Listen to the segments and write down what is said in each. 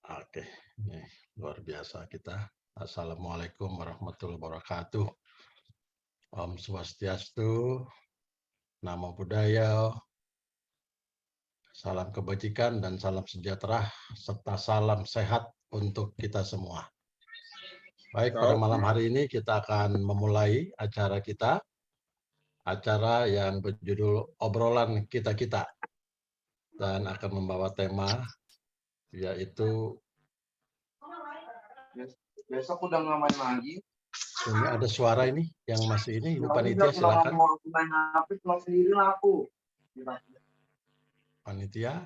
Oke, ini luar biasa kita. Assalamualaikum warahmatullahi wabarakatuh. Om Swastiastu, Namo Buddhaya, salam kebajikan dan salam sejahtera, serta salam sehat untuk kita semua. Baik, pada malam hari ini kita akan memulai acara kita, acara yang berjudul Obrolan Kita-Kita, dan akan membawa tema yaitu besok udah nggak main lagi. ini ada suara ini yang masih ini. Ibu Panitia silakan. Main HP pulang sendiri lah aku. Panitia.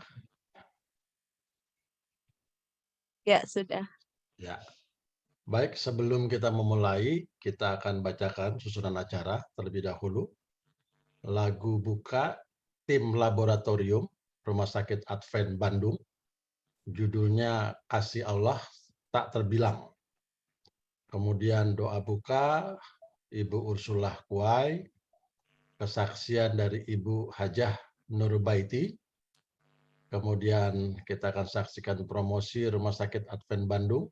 Ya, sudah. Ya. Baik, sebelum kita memulai, kita akan bacakan susunan acara terlebih dahulu. Lagu buka tim laboratorium Rumah Sakit Advent Bandung. Judulnya Kasih Allah Tak Terbilang. Kemudian doa buka Ibu Ursulah Kuai, kesaksian dari Ibu Hajah Nurbaiti. Kemudian kita akan saksikan promosi Rumah Sakit Advent Bandung.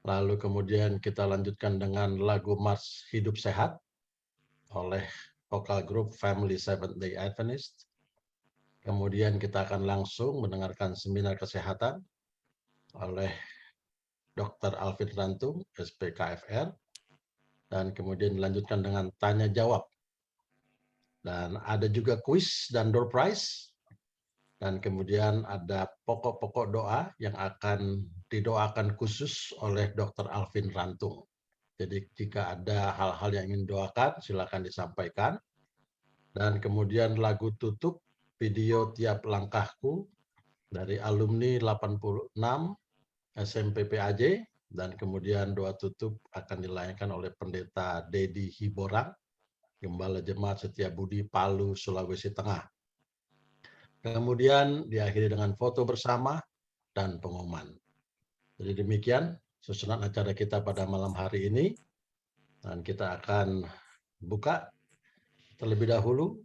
Lalu kemudian kita lanjutkan dengan lagu Mars Hidup Sehat oleh vokal grup Family Seventh Day Adventist. Kemudian kita akan langsung mendengarkan seminar kesehatan oleh Dr. Alvin Rantum, SPKFR. Dan kemudian dilanjutkan dengan tanya jawab. Dan ada juga kuis dan door prize. Dan kemudian ada pokok-pokok doa yang akan didoakan khusus oleh Dr. Alvin Rantum. Jadi jika ada hal-hal yang ingin doakan, silakan disampaikan. Dan kemudian lagu tutup video Tiap Langkahku dari alumni 86 SMP PAJ. Dan kemudian doa tutup akan dilayangkan oleh Pendeta Dedi Hiborang, Gembala Jemaat Setiabudi Palu, Sulawesi Tengah. Kemudian diakhiri dengan foto bersama dan pengumuman. Jadi demikian susunan acara kita pada malam hari ini. Dan kita akan buka terlebih dahulu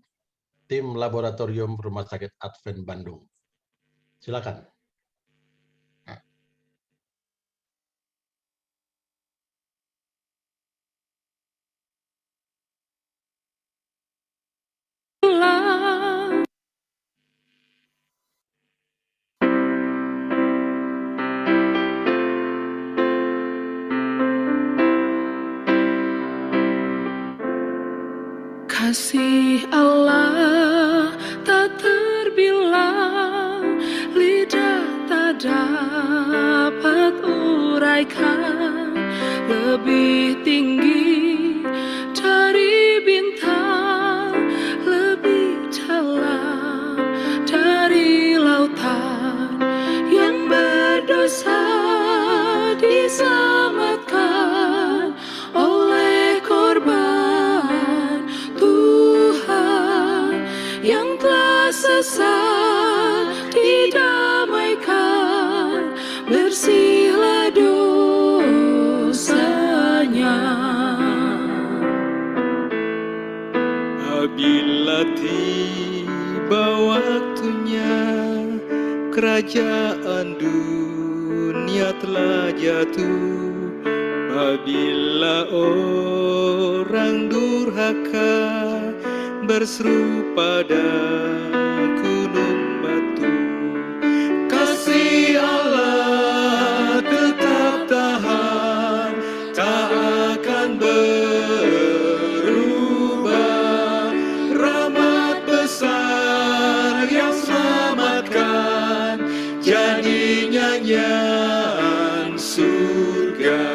tim laboratorium Rumah Sakit Advent Bandung. Silakan. Kasih Allah tak terbilang, lidah tak dapat uraikan, lebih tinggi dari bintang, lebih dalam dari lautan. Yang berdosa diselamatkan oleh korban Tuhan, yang telah sesat didamaikan, bersihlah dosanya. Apabila tiba waktunya, kerajaan dunia telah jatuh. Apabila orang durhaka berseru pada gunung batu, kasih Allah tetap tahan, tak akan berubah. Rahmat besar yang selamatkan, jadi nyanyian surga.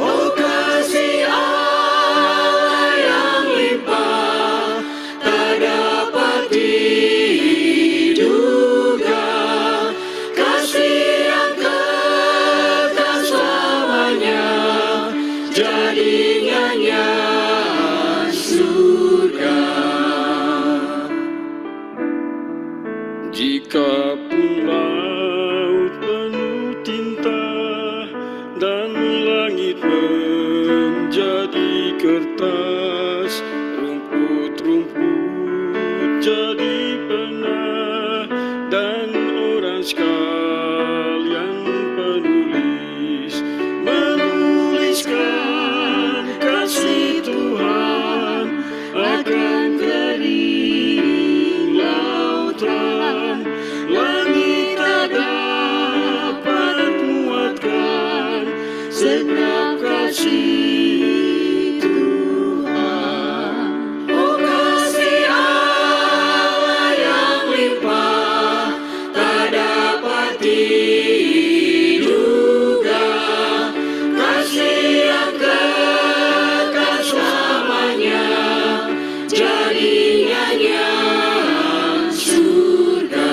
Oh kasih Allah yang limpah, tak dapat diduga. Kasih yang kekal selamanya, jadi nyanyian surga. Jika pun laut penuh juga kasih yang kekal selamanya, jadi nyanyian surga.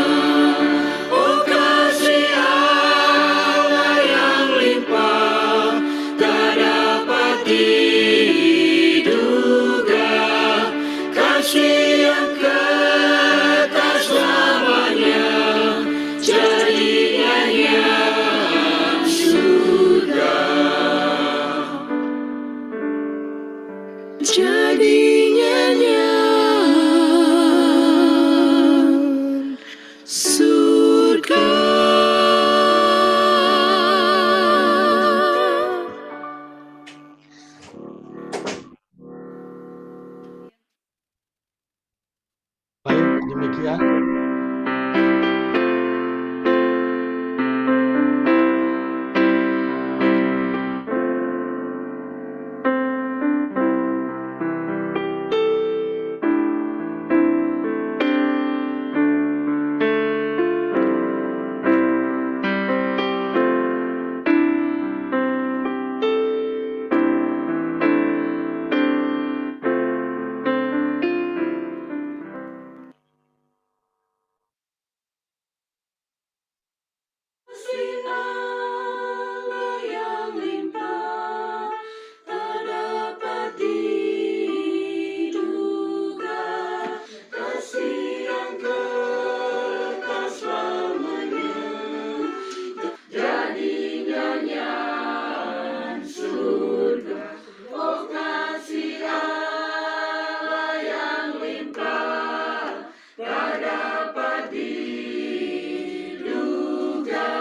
Oh kasih Allah yang limpah, tak dapat diduga, kasih yang kekal selamanya, jadi nyanyian surga. Jadi nyanyian surga. Baik, demikian. Kasih Allah yang limpah, tak dapat diduga, kasih yang kekal selamanya, jadi nyanyian surga. Oh kasih Allah yang limpah, tak dapat diduga,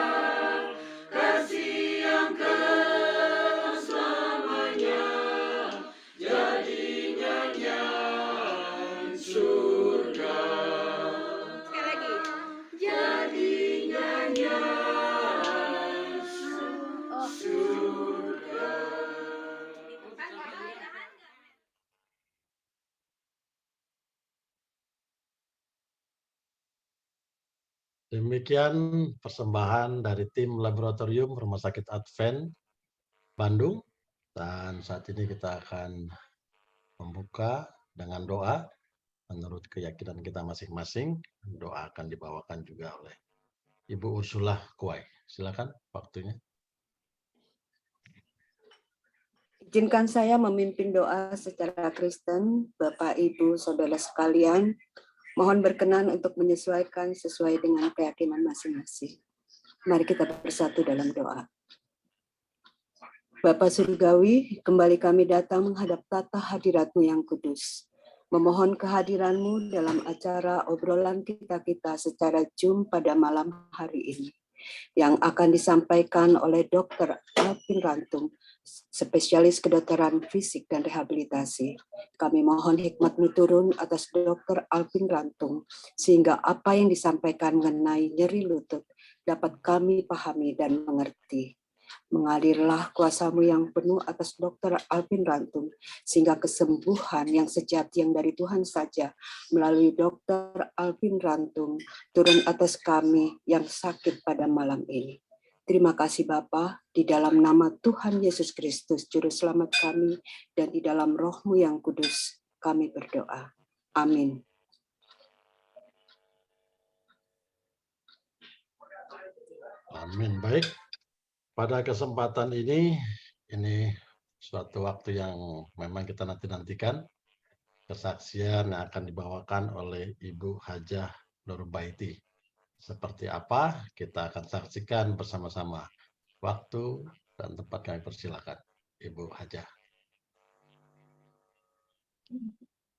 kasih yang kekal selamanya, jadi nyanyian surga. Sekali lagi. Jadi nyanyian surga. Demikian persembahan dari tim laboratorium Rumah Sakit Advent Bandung. Dan saat ini kita akan membuka dengan doa menurut keyakinan kita masing-masing. Doa akan dibawakan juga oleh Ibu Ursulah Kuai. Silakan waktunya. Izinkan saya memimpin doa secara Kristen, Bapak, Ibu, Saudara sekalian. Mohon berkenan untuk menyesuaikan sesuai dengan keyakinan masing-masing. Mari kita bersatu dalam doa. Bapa Surgawi, kembali kami datang menghadap tata hadirat-Mu yang kudus. Memohon kehadiran-Mu dalam acara obrolan kita secara Zoom pada malam hari ini, yang akan disampaikan oleh Dr. Alvin Rantung, spesialis kedokteran fisik dan rehabilitasi. Kami mohon hikmat-Mu turun atas Dr. Alvin Rantung, sehingga apa yang disampaikan mengenai nyeri lutut dapat kami pahami dan mengerti. Mengalirlah kuasa-Mu yang penuh atas Dr. Alvin Rantung, sehingga kesembuhan yang sejati yang dari Tuhan saja melalui Dr. Alvin Rantung turun atas kami yang sakit pada malam ini. Terima kasih Bapa, di dalam nama Tuhan Yesus Kristus, Juru Selamat kami, dan di dalam Roh-Mu yang kudus, kami berdoa. Amin. Amin. Baik. Pada kesempatan ini suatu waktu yang memang kita nantikan, kesaksian yang akan dibawakan oleh Ibu Hajah Nurbaiti. Seperti apa kita akan saksikan bersama-sama. Waktu dan tempat kami persilakan, Ibu Hajah.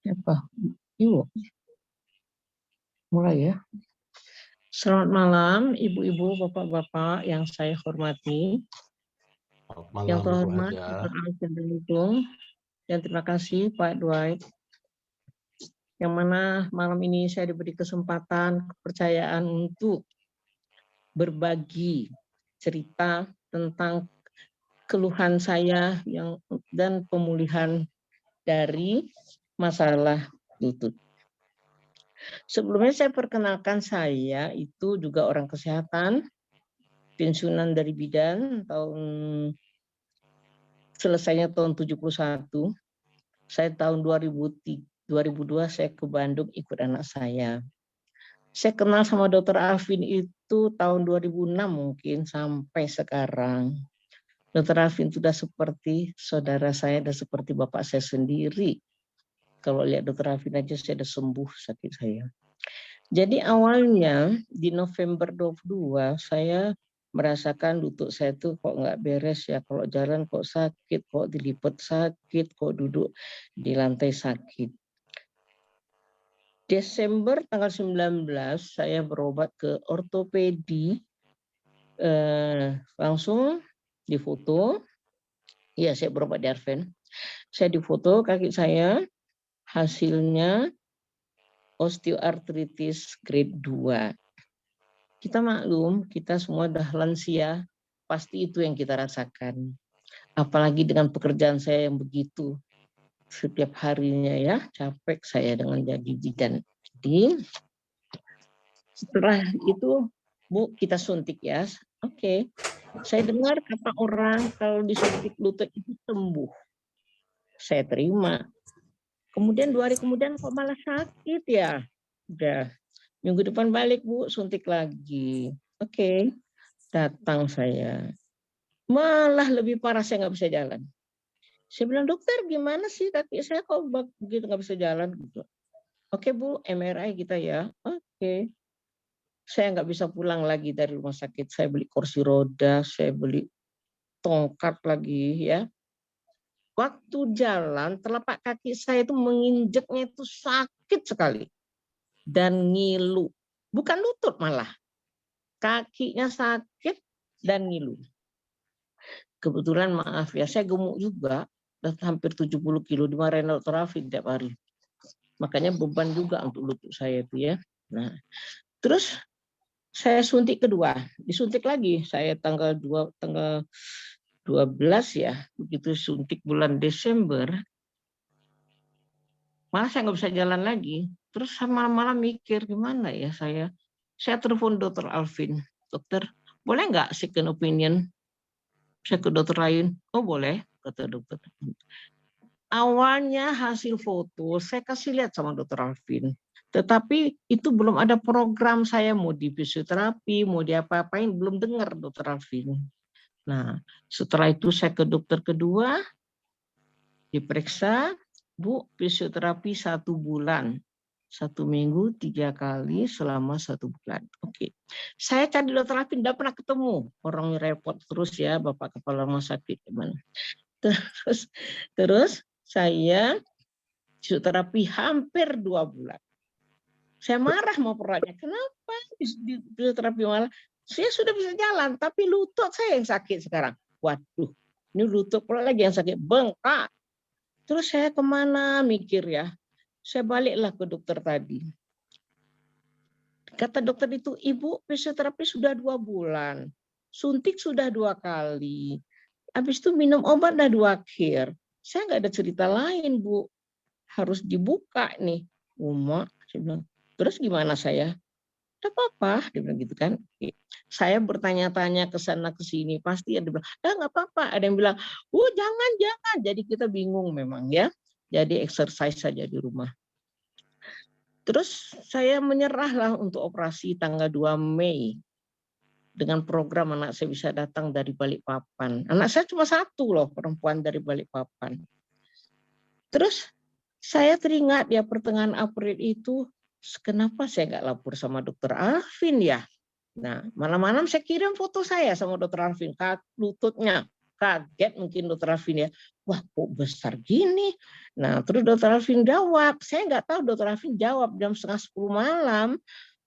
Siapa? Ibu. Mulai ya. Selamat malam, ibu-ibu, bapak-bapak yang saya hormati. Selamat malam, yang Ibu terhormat Hajah. Dr. Alvin Rantung, dan terima kasih Pak Dwight. Yang mana malam ini saya diberi kesempatan, kepercayaan untuk berbagi cerita tentang keluhan saya dan pemulihan dari masalah lutut. Sebelumnya saya perkenalkan, saya itu juga orang kesehatan, pensiunan dari bidan selesainya tahun 71. Saya tahun 2002 saya ke Bandung ikut anak saya. Saya kenal sama Dr. Alvin itu tahun 2006 mungkin sampai sekarang. Dr. Alvin itu sudah seperti saudara saya dan seperti bapak saya sendiri. Kalau lihat Dr. Alvin aja saya sudah sembuh sakit saya. Jadi awalnya di November 22 saya merasakan lutut saya tuh kok nggak beres ya. Kalau jalan kok sakit, kok dilipat sakit, kok duduk di lantai sakit. Desember tanggal 19 saya berobat ke ortopedi, langsung difoto. Ya, saya berobat di Arven. Saya difoto kaki saya, hasilnya osteoartritis grade 2. Kita maklum, kita semua dah lansia, pasti itu yang kita rasakan. Apalagi dengan pekerjaan saya yang begitu. Setiap harinya ya, capek saya dengan jadi bidan. Jadi setelah itu, Bu, kita suntik ya. Oke. Saya dengar kata orang kalau disuntik lutut itu sembuh. Saya terima. Kemudian 2 hari kemudian kok malah sakit ya. Udah. Minggu depan balik, Bu, suntik lagi. Oke. Datang saya. Malah lebih parah, saya nggak bisa jalan. Saya bilang, dokter gimana sih kaki saya kok begitu nggak bisa jalan gitu. Oke Bu, MRI kita ya. Oke. Saya nggak bisa pulang lagi dari rumah sakit. Saya beli kursi roda, saya beli tongkat lagi ya. Waktu jalan telapak kaki saya itu menginjeknya itu sakit sekali dan ngilu. Bukan lutut malah. Kakinya sakit dan ngilu. Kebetulan maaf ya, saya gemuk juga. Hampir 70 kilo dimarahin Dr. Alvin tiap hari. Makanya beban juga untuk lutut saya itu ya. Nah, terus saya suntik kedua, disuntik lagi. Saya tanggal 12 ya, begitu suntik bulan Desember. Malah saya nggak bisa jalan lagi. Terus malam-malam mikir gimana ya saya. Saya telepon Dr. Alvin, dokter, boleh nggak second opinion? Saya ke dokter lain, oh boleh, kata dokter. Awalnya hasil foto saya kasih lihat sama dokter Alvin. Tetapi itu belum ada program saya mau di fisioterapi, mau diapa-apain, belum dengar dokter Alvin. Nah, setelah itu saya ke dokter kedua, diperiksa, Bu, fisioterapi 1 bulan. 1 minggu 3 kali selama 1 bulan. Oke. Saya cari dokter Alvin, tidak pernah ketemu. Orangnya repot terus ya, Bapak Kepala Rumah Sakit gimana. Terus saya fisioterapi hampir 2 bulan. Saya marah mau peratnya. Kenapa fisioterapi malah? Saya sudah bisa jalan, tapi lutut saya yang sakit sekarang. Waduh, ini lutut pula lagi yang sakit, bengkak. Terus saya kemana mikir ya. Saya baliklah ke dokter tadi. Kata dokter itu, Ibu fisioterapi sudah 2 bulan. Suntik sudah 2 kali. Habis itu minum obat dah 2 kir. Saya nggak ada cerita lain, Bu. Harus dibuka nih. Uma, saya bilang, terus gimana saya? Tidak apa-apa, dia bilang gitu kan. Saya bertanya-tanya ke sana ke sini, pasti ada bilang, nggak apa-apa. Ada yang bilang, jangan. Jadi kita bingung memang ya. Jadi exercise saja di rumah. Terus saya menyerahlah untuk operasi tanggal 2 Mei. Dengan program anak saya bisa datang dari Balikpapan. Anak saya cuma 1 loh, perempuan dari Balikpapan. Terus saya teringat ya pertengahan April itu, kenapa saya nggak lapor sama dokter Alvin ya? Nah, malam-malam saya kirim foto saya sama dokter Alvin, lututnya. Kaget mungkin dokter Alvin ya, wah kok besar gini. Nah terus dokter Alvin jawab, saya nggak tahu dokter Alvin jawab jam 9:30 malam.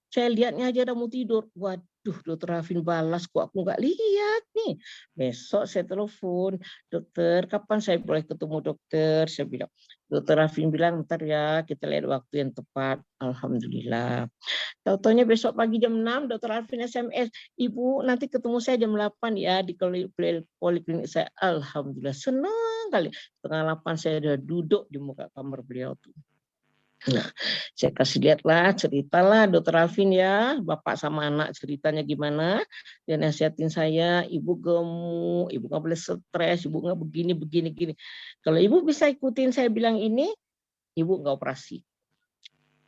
Saya lihatnya aja udah mau tidur. Waduh, dokter Alvin balas, kok aku nggak lihat nih. Besok saya telepon, dokter, kapan saya boleh ketemu dokter? Saya bilang, dokter Alvin bilang, ntar ya kita lihat waktu yang tepat. Alhamdulillah. Tahu-taunya besok pagi jam 6, dokter Alvin SMS, Ibu nanti ketemu saya jam 8 ya di poliklinik saya. Alhamdulillah, senang kali. Setengah 8 saya udah duduk di muka kamar beliau tuh. Nah, saya kasih lihatlah, ceritalah Dokter Alvin ya, bapak sama anak ceritanya gimana. Dia nasihatin saya, ibu gemuk, ibu nggak boleh stres, ibu nggak begini, begini, gini. Kalau ibu bisa ikutin saya bilang ini, ibu nggak operasi.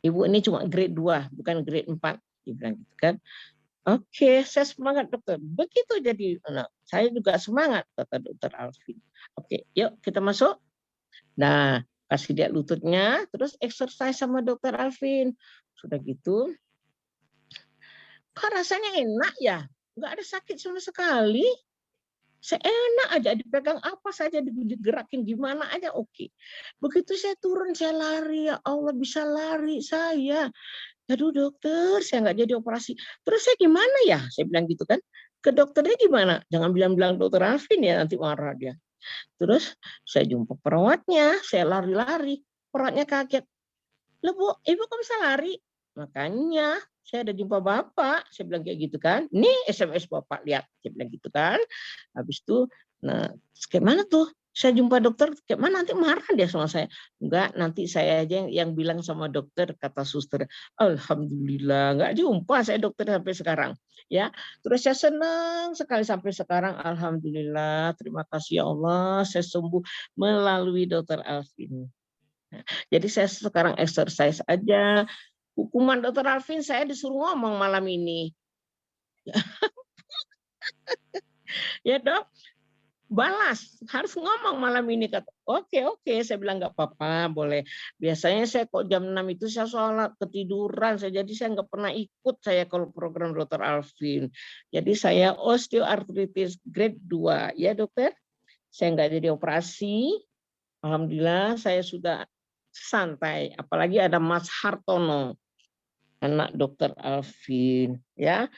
Ibu ini cuma grade 2, bukan grade 4. Dia bilang gitu kan. Oke, saya semangat dokter. Begitu jadi, nah, saya juga semangat, kata Dokter Alvin. Oke, yuk kita masuk. Nah, kasih lihat lututnya, terus exercise sama Dokter Alvin. Sudah gitu, kok rasanya enak ya? Nggak ada sakit sama sekali. Seenak aja, dipegang apa saja, digerakin gimana aja oke. Begitu saya turun, saya lari, ya Allah bisa lari saya. Aduh dokter, saya nggak jadi operasi. Terus saya gimana ya? Saya bilang gitu kan. Ke dokternya gimana? Jangan bilang-bilang Dokter Alvin ya, nanti marah dia. Terus saya jumpa perawatnya, saya lari-lari. Perawatnya kaget. Loh Bu, Ibu kok bisa lari? Makanya saya ada jumpa Bapak. Saya bilang kayak gitu kan. Nih SMS Bapak, lihat. Saya bilang gitu kan. Habis itu, nah kayak mana tuh? Saya jumpa dokter, kayak mana nanti marah dia sama saya. Enggak, nanti saya aja yang bilang sama dokter, kata suster. Alhamdulillah, enggak jumpa saya dokter sampai sekarang. Ya, terus saya senang sekali sampai sekarang. Alhamdulillah, terima kasih ya Allah, saya sembuh melalui Dokter Alvin. Jadi saya sekarang exercise aja. Hukuman Dokter Alvin saya disuruh ngomong malam ini. Ya dok, balas. Harus ngomong malam ini. Kata, oke. Saya bilang nggak apa-apa, boleh. Biasanya saya kok jam 6 itu saya sholat, ketiduran. Jadi saya nggak pernah ikut saya kalau program Dokter Alvin. Jadi saya osteoartritis grade 2. Ya dokter, saya nggak jadi operasi. Alhamdulillah saya sudah santai. Apalagi ada Mas Hartono, anak Dokter Alvin, ya.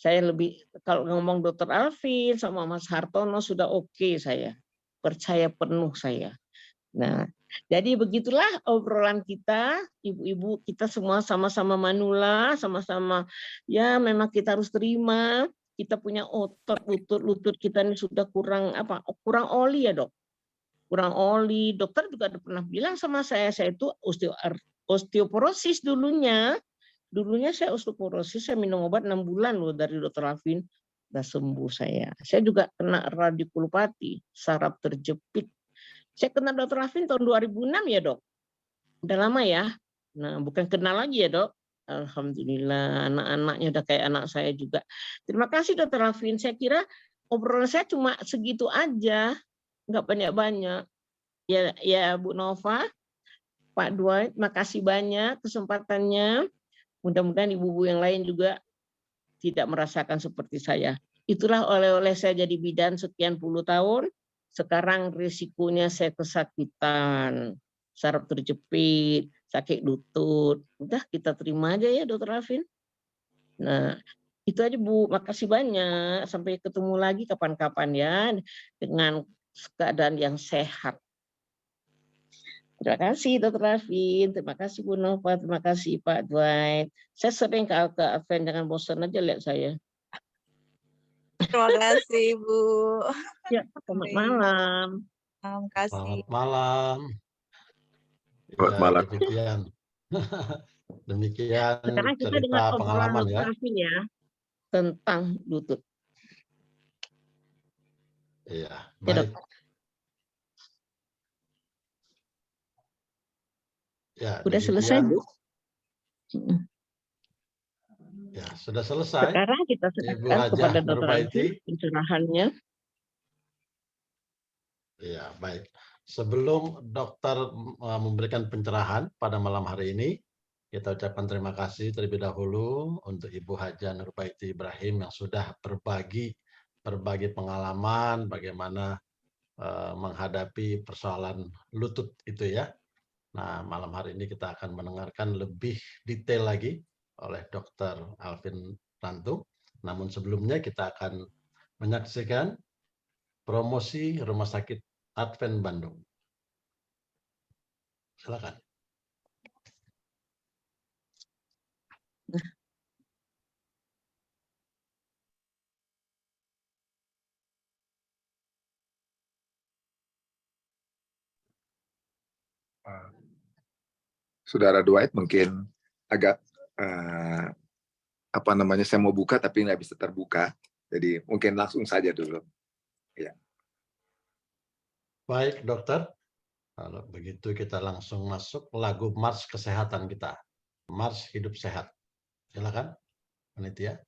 Saya lebih kalau ngomong Dokter Alvin sama Mas Hartono sudah oke saya. Percaya penuh saya. Nah, jadi begitulah obrolan kita, ibu-ibu kita semua sama-sama manula, sama-sama ya memang kita harus terima kita punya otot lutut kita ini sudah kurang kurang oli ya, Dok. Kurang oli. Dokter juga pernah bilang sama saya itu osteoporosis dulunya. Dulunya saya osteoporosis, saya minum obat 6 bulan loh dari Dokter Alvin, udah sembuh saya. Saya juga kena radikulopati, saraf terjepit. Saya kena Dokter Alvin tahun 2006 ya dok. Udah lama ya. Nah bukan kenal lagi ya dok. Alhamdulillah anak-anaknya udah kayak anak saya juga. Terima kasih Dokter Alvin. Saya kira obrolan saya cuma segitu aja, nggak banyak-banyak. Ya Bu Nova, Pak Dwight, makasih banyak kesempatannya. Mudah-mudahan ibu-ibu yang lain juga tidak merasakan seperti saya. Itulah oleh-oleh saya jadi bidan sekian puluh tahun. Sekarang risikonya saya kesakitan, saraf terjepit, sakit lutut. Udah kita terima aja ya Dokter Alvin. Nah, itu aja Bu. Makasih banyak. Sampai ketemu lagi kapan-kapan ya dengan keadaan yang sehat. Terima kasih Dokter Alvin, terima kasih Bu Nova, terima kasih Pak Dwight. Saya sering ke Advent, jangan bosan aja lihat saya. Terima kasih Bu. Ya, selamat malam. Terima kasih. Selamat malam. Selamat Ya, malam. demikian. Demikian Sekarang kita cerita dengar obrolan pengalaman Dokter ya. Alvin ya tentang lutut. Iya, Ya, Dok. baik. Ya, Udah selesai, demikian. Bu? Ya, sudah selesai. Sekarang kita Ibu serahkan Hajah kepada Dokter Nurbaiti. Alvin pencerahannya. Ya, baik. Sebelum dokter memberikan pencerahan pada malam hari ini, kita ucapkan terima kasih terlebih dahulu untuk Ibu Hajah Nurbaiti Ibrahim yang sudah berbagi pengalaman bagaimana menghadapi persoalan lutut itu ya. Nah, malam hari ini kita akan mendengarkan lebih detail lagi oleh Dr. Alvin Rantu. Namun sebelumnya kita akan menyaksikan promosi Rumah Sakit Advent Bandung. Silakan. Saudara Dwight mungkin agak saya mau buka tapi nggak bisa terbuka, jadi mungkin langsung saja dulu. Ya. Baik, dokter. Kalau begitu kita langsung masuk lagu Mars Kesehatan kita. Mars Hidup Sehat. Silakan, panitia.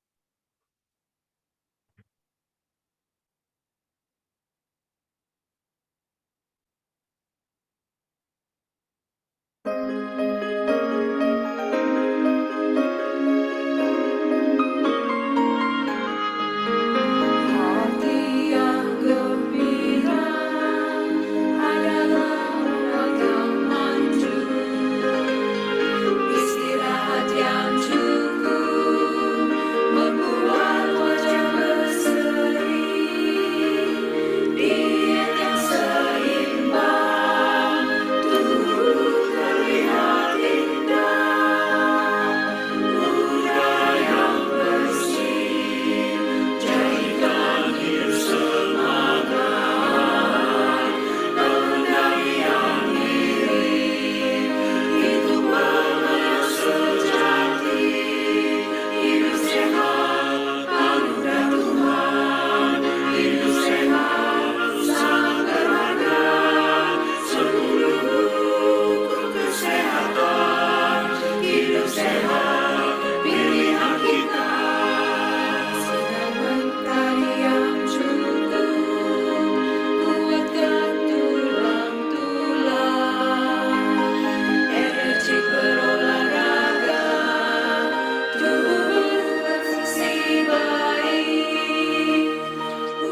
Hati yang gembira adalah orang yang maju. Istirahat yang cukup membuat wajah berseri. Diet yang seimbang, tubuh terlihat indah. Udara yang bersih, jadikan hidup semangat. Pengendalian diri, itu makna yang sejati. Hidup sehat, anugerah Tuhan. Hidup sehat, sangat berharga. Seluruh hukum kesehatan. Hidup sehat, pilihan kita. Sinar mentari yang cukup, kuatkan tulang-tulang. Energi berolahraga, tubuh berfungsi baik.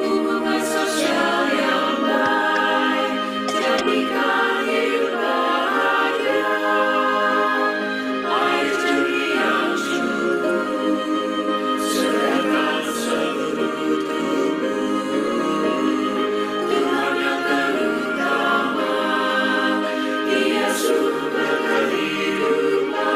Hubungan sosial yang baik, jadikan hidup bahagia. Air jernih yang cukup, segarkan seluruh tubuh. Tuhan yang terutama, Dia sumber kehidupan.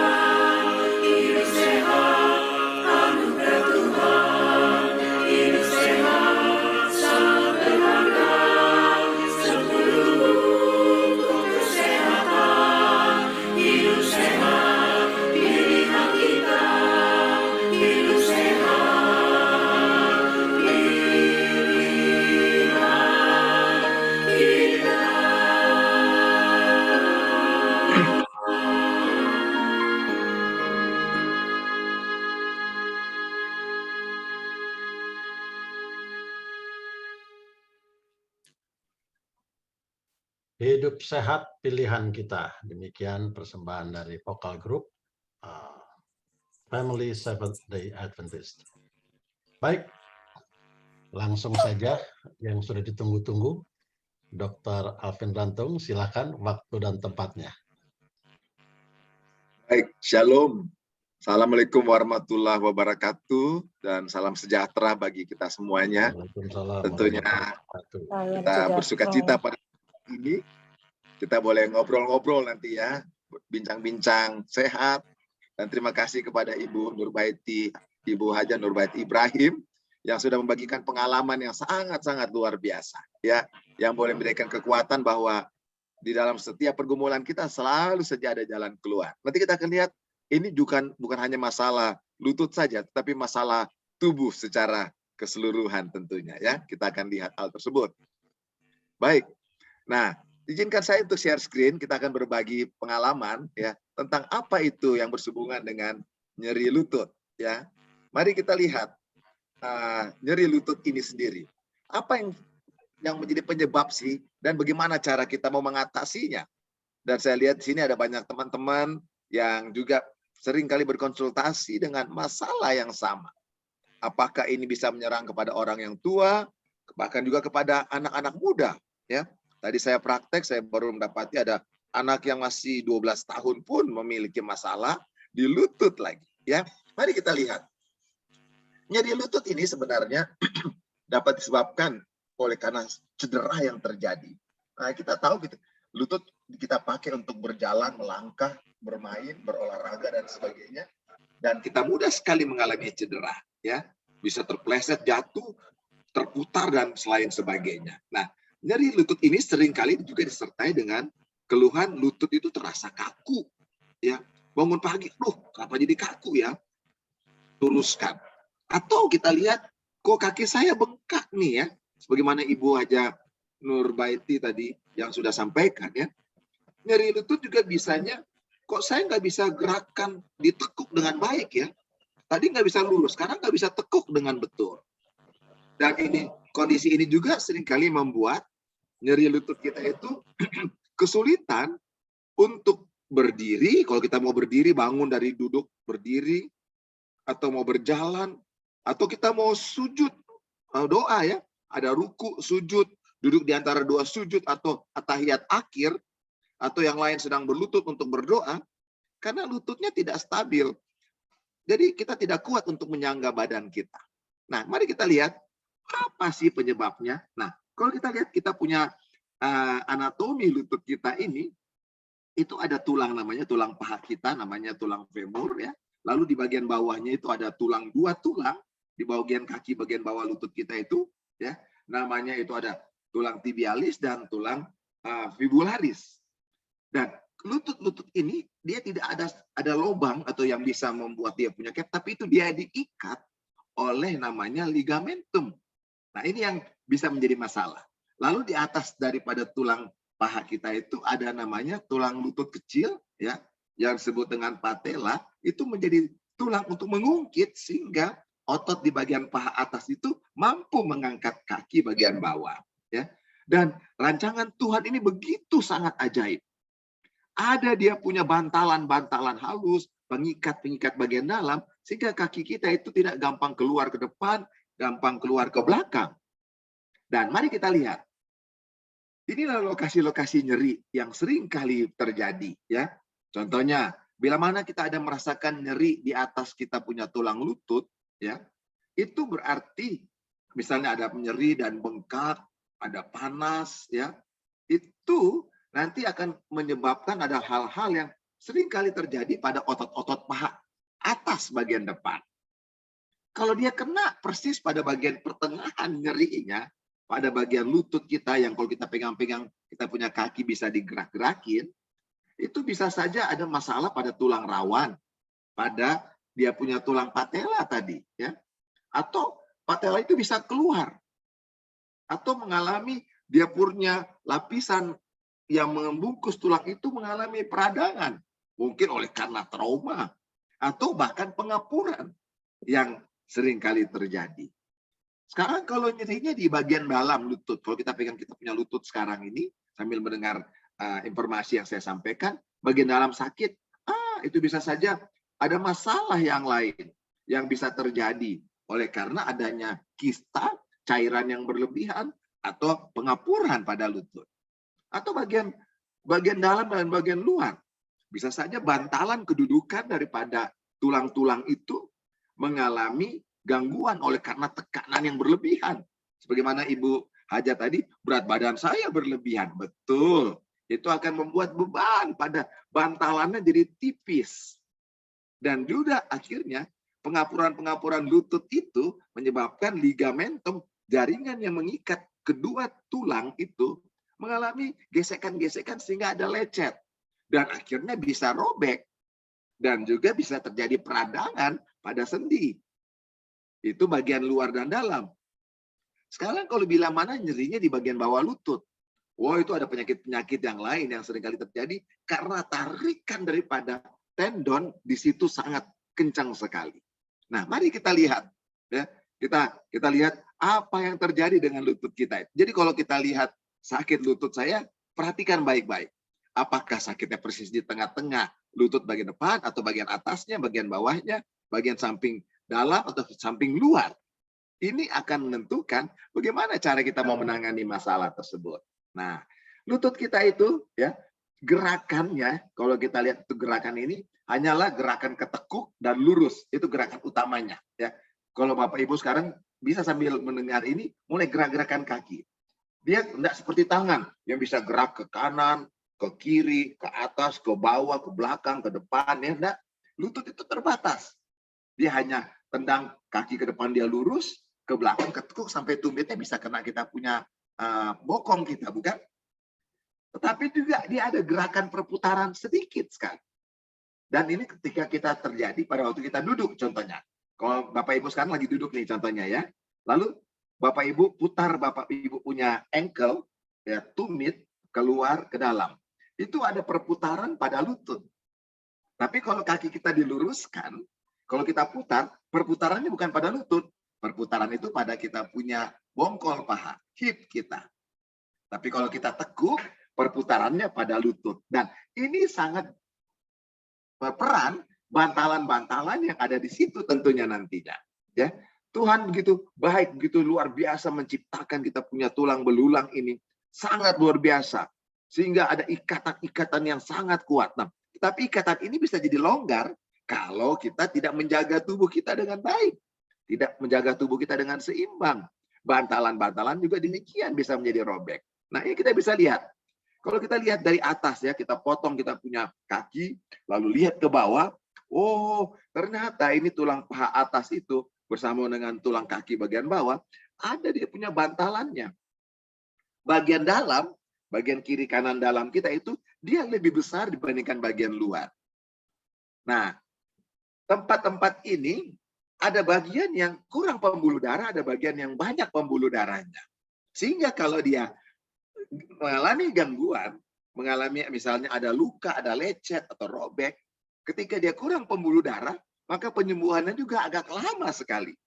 Hidup sehat, anugerah Tuhan. Hidup sehat, sangat berharga. Seluruh hukum kesehatan. Hidup sehat, pilihan kita. Hidup sehat, pilihan kita. Hidup sehat, pilihan kita. Demikian persembahan dari Vokal Group Family Seventh Day Adventist. Baik, langsung saja yang sudah ditunggu-tunggu. Dr. Alvin Rantung, silakan waktu dan tempatnya. Baik, shalom. Assalamualaikum warahmatullahi wabarakatuh dan salam sejahtera bagi kita semuanya. Waalaikumsalam Tentunya warahmatullahi kita bersuka cita pada ini. Kita boleh ngobrol-ngobrol nanti ya, bincang-bincang sehat. Dan terima kasih kepada Ibu Nurbaiti, Ibu Haja Nurbaiti Ibrahim yang sudah membagikan pengalaman yang sangat-sangat luar biasa, ya, yang boleh memberikan kekuatan bahwa di dalam setiap pergumulan kita selalu saja ada jalan keluar. Nanti kita akan lihat ini bukan hanya masalah lutut saja, tetapi masalah tubuh secara keseluruhan tentunya, ya. Kita akan lihat hal tersebut. Baik. Nah, izinkan saya untuk share screen. Kita akan berbagi pengalaman ya tentang apa itu yang bersehubungan dengan nyeri lutut, ya. Mari kita lihat nyeri lutut ini sendiri. Apa yang menjadi penyebab sih dan bagaimana cara kita mau mengatasinya? Dan saya lihat di sini ada banyak teman-teman yang juga sering kali berkonsultasi dengan masalah yang sama. Apakah ini bisa menyerang kepada orang yang tua, bahkan juga kepada anak-anak muda, ya. Tadi saya praktek, saya baru mendapati ada anak yang masih 12 tahun pun memiliki masalah di lutut lagi, ya. Mari kita lihat. Nyeri lutut ini sebenarnya dapat disebabkan oleh karena cedera yang terjadi. Nah, kita tahu gitu, lutut kita pakai untuk berjalan, melangkah, bermain, berolahraga dan sebagainya. Dan kita mudah sekali mengalami cedera, ya. Bisa terpleset, jatuh, terputar dan selain sebagainya. Nah, nyeri lutut ini seringkali juga disertai dengan keluhan lutut itu terasa kaku, ya. Bangun pagi, kenapa jadi kaku ya? Luruskan. Atau kita lihat, kok kaki saya bengkak nih ya. Sebagaimana Ibu Haja Nurbaiti tadi yang sudah sampaikan ya. Nyeri lutut juga bisanya, kok saya nggak bisa gerakan ditekuk dengan baik ya. Tadi nggak bisa lurus, sekarang nggak bisa tekuk dengan betul. Dan kondisi ini juga seringkali membuat nyeri lutut kita itu kesulitan untuk berdiri. Kalau kita mau berdiri, bangun dari duduk berdiri, atau mau berjalan, atau kita mau sujud doa ya, ada ruku, sujud, duduk di antara dua sujud atau tahiyat akhir, atau yang lain sedang berlutut untuk berdoa, karena lututnya tidak stabil. Jadi kita tidak kuat untuk menyangga badan kita. Nah, mari kita lihat apa sih penyebabnya. Nah, kalau kita lihat kita punya anatomi lutut kita ini, itu ada tulang namanya tulang paha kita, namanya tulang femur ya. Lalu di bagian bawahnya itu ada dua tulang di bagian kaki bagian bawah lutut kita itu ya. Namanya itu ada tulang tibialis dan tulang fibularis. Dan lutut ini dia tidak ada lubang atau yang bisa membuat dia punya gap, tapi itu dia diikat oleh namanya ligamentum. Nah, ini yang bisa menjadi masalah. Lalu di atas daripada tulang paha kita itu ada namanya tulang lutut kecil ya, yang disebut dengan patella, itu menjadi tulang untuk mengungkit sehingga otot di bagian paha atas itu mampu mengangkat kaki bagian bawah ya. Dan rancangan Tuhan ini begitu sangat ajaib. Ada dia punya bantalan-bantalan halus, pengikat-pengikat bagian dalam, sehingga kaki kita itu tidak gampang keluar ke depan, gampang keluar ke belakang. Dan mari kita lihat. Inilah lokasi-lokasi nyeri yang sering kali terjadi. Ya. Contohnya, bila mana kita ada merasakan nyeri di atas kita punya tulang lutut, ya, itu berarti misalnya ada nyeri dan bengkak, ada panas, ya, itu nanti akan menyebabkan ada hal-hal yang sering kali terjadi pada otot-otot paha atas bagian depan. Kalau dia kena persis pada bagian pertengahan nyerinya, pada bagian lutut kita yang kalau kita pegang-pegang, kita punya kaki bisa digerak-gerakin, itu bisa saja ada masalah pada tulang rawan, pada dia punya tulang patella tadi. Ya. Atau patella itu bisa keluar. Atau mengalami dia punya lapisan yang membungkus tulang itu mengalami peradangan. Mungkin oleh karena trauma. Atau bahkan pengapuran yang sering kali terjadi. Sekarang kalau nyerinya di bagian dalam lutut. Kalau kita pegang kita punya lutut sekarang ini, sambil mendengar informasi yang saya sampaikan, bagian dalam sakit, itu bisa saja ada masalah yang lain yang bisa terjadi. Oleh karena adanya kista, cairan yang berlebihan, atau pengapuran pada lutut. Atau bagian dalam dan bagian luar. Bisa saja bantalan kedudukan daripada tulang-tulang itu mengalami gangguan oleh karena tekanan yang berlebihan. Sebagaimana Ibu Haja tadi, berat badan saya berlebihan. Betul. Itu akan membuat beban pada bantalannya jadi tipis. Dan juga akhirnya pengapuran-pengapuran lutut itu menyebabkan ligamentum, jaringan yang mengikat kedua tulang itu mengalami gesekan-gesekan sehingga ada lecet. Dan akhirnya bisa robek. Dan juga bisa terjadi peradangan pada sendi. Itu bagian luar dan dalam. Sekarang kalau bila mana nyerinya di bagian bawah lutut. Wah, itu ada penyakit-penyakit yang lain yang seringkali terjadi karena tarikan daripada tendon di situ sangat kencang sekali. Nah, mari kita lihat. Ya, kita lihat apa yang terjadi dengan lutut kita. Jadi kalau kita lihat sakit lutut saya, perhatikan baik-baik. Apakah sakitnya persis di tengah-tengah lutut bagian depan atau bagian atasnya, bagian bawahnya, bagian samping dalam atau samping luar. Ini akan menentukan bagaimana cara kita mau menangani masalah tersebut. Nah, lutut kita itu ya gerakannya, kalau kita lihat itu gerakan ini hanyalah gerakan ketekuk dan lurus. Itu gerakan utamanya ya. Kalau Bapak Ibu sekarang bisa sambil mendengar ini mulai gerak-gerakan kaki. Dia tidak seperti tangan yang bisa gerak ke kanan, ke kiri, ke atas, ke bawah, ke belakang, ke depan. Ya, enggak. Lutut itu terbatas. Dia hanya tendang kaki ke depan dia lurus, ke belakang ketekuk sampai tumitnya bisa kena kita punya bokong kita, bukan? Tetapi juga dia ada gerakan perputaran sedikit sekali. Dan ini ketika kita terjadi pada waktu kita duduk contohnya. Kalau Bapak Ibu sekarang lagi duduk nih contohnya ya. Lalu Bapak Ibu putar Bapak Ibu punya ankle, ya, tumit keluar ke dalam. Itu ada perputaran pada lutut. Tapi kalau kaki kita diluruskan, kalau kita putar, perputarannya bukan pada lutut. Perputaran itu pada kita punya bongkol paha, hip kita. Tapi kalau kita tekuk, perputarannya pada lutut. Dan ini sangat berperan bantalan-bantalan yang ada di situ tentunya nantinya. Ya, Tuhan begitu baik, begitu luar biasa menciptakan kita punya tulang belulang ini. Sangat luar biasa. Sehingga ada ikatan-ikatan yang sangat kuat. Nah, tapi ikatan ini bisa jadi longgar kalau kita tidak menjaga tubuh kita dengan baik. Tidak menjaga tubuh kita dengan seimbang. Bantalan-bantalan juga demikian bisa menjadi robek. Nah, ini kita bisa lihat. Kalau kita lihat dari atas ya, kita potong kita punya kaki, lalu lihat ke bawah. Oh, ternyata ini tulang paha atas itu bersama dengan tulang kaki bagian bawah, ada dia punya bantalannya. Bagian dalam, bagian kiri kanan dalam kita itu, dia lebih besar dibandingkan bagian luar. Nah, tempat-tempat ini ada bagian yang kurang pembuluh darah, ada bagian yang banyak pembuluh darahnya. Sehingga kalau dia mengalami gangguan, mengalami misalnya ada luka, ada lecet atau robek, ketika dia kurang pembuluh darah, maka penyembuhannya juga agak lama sekali.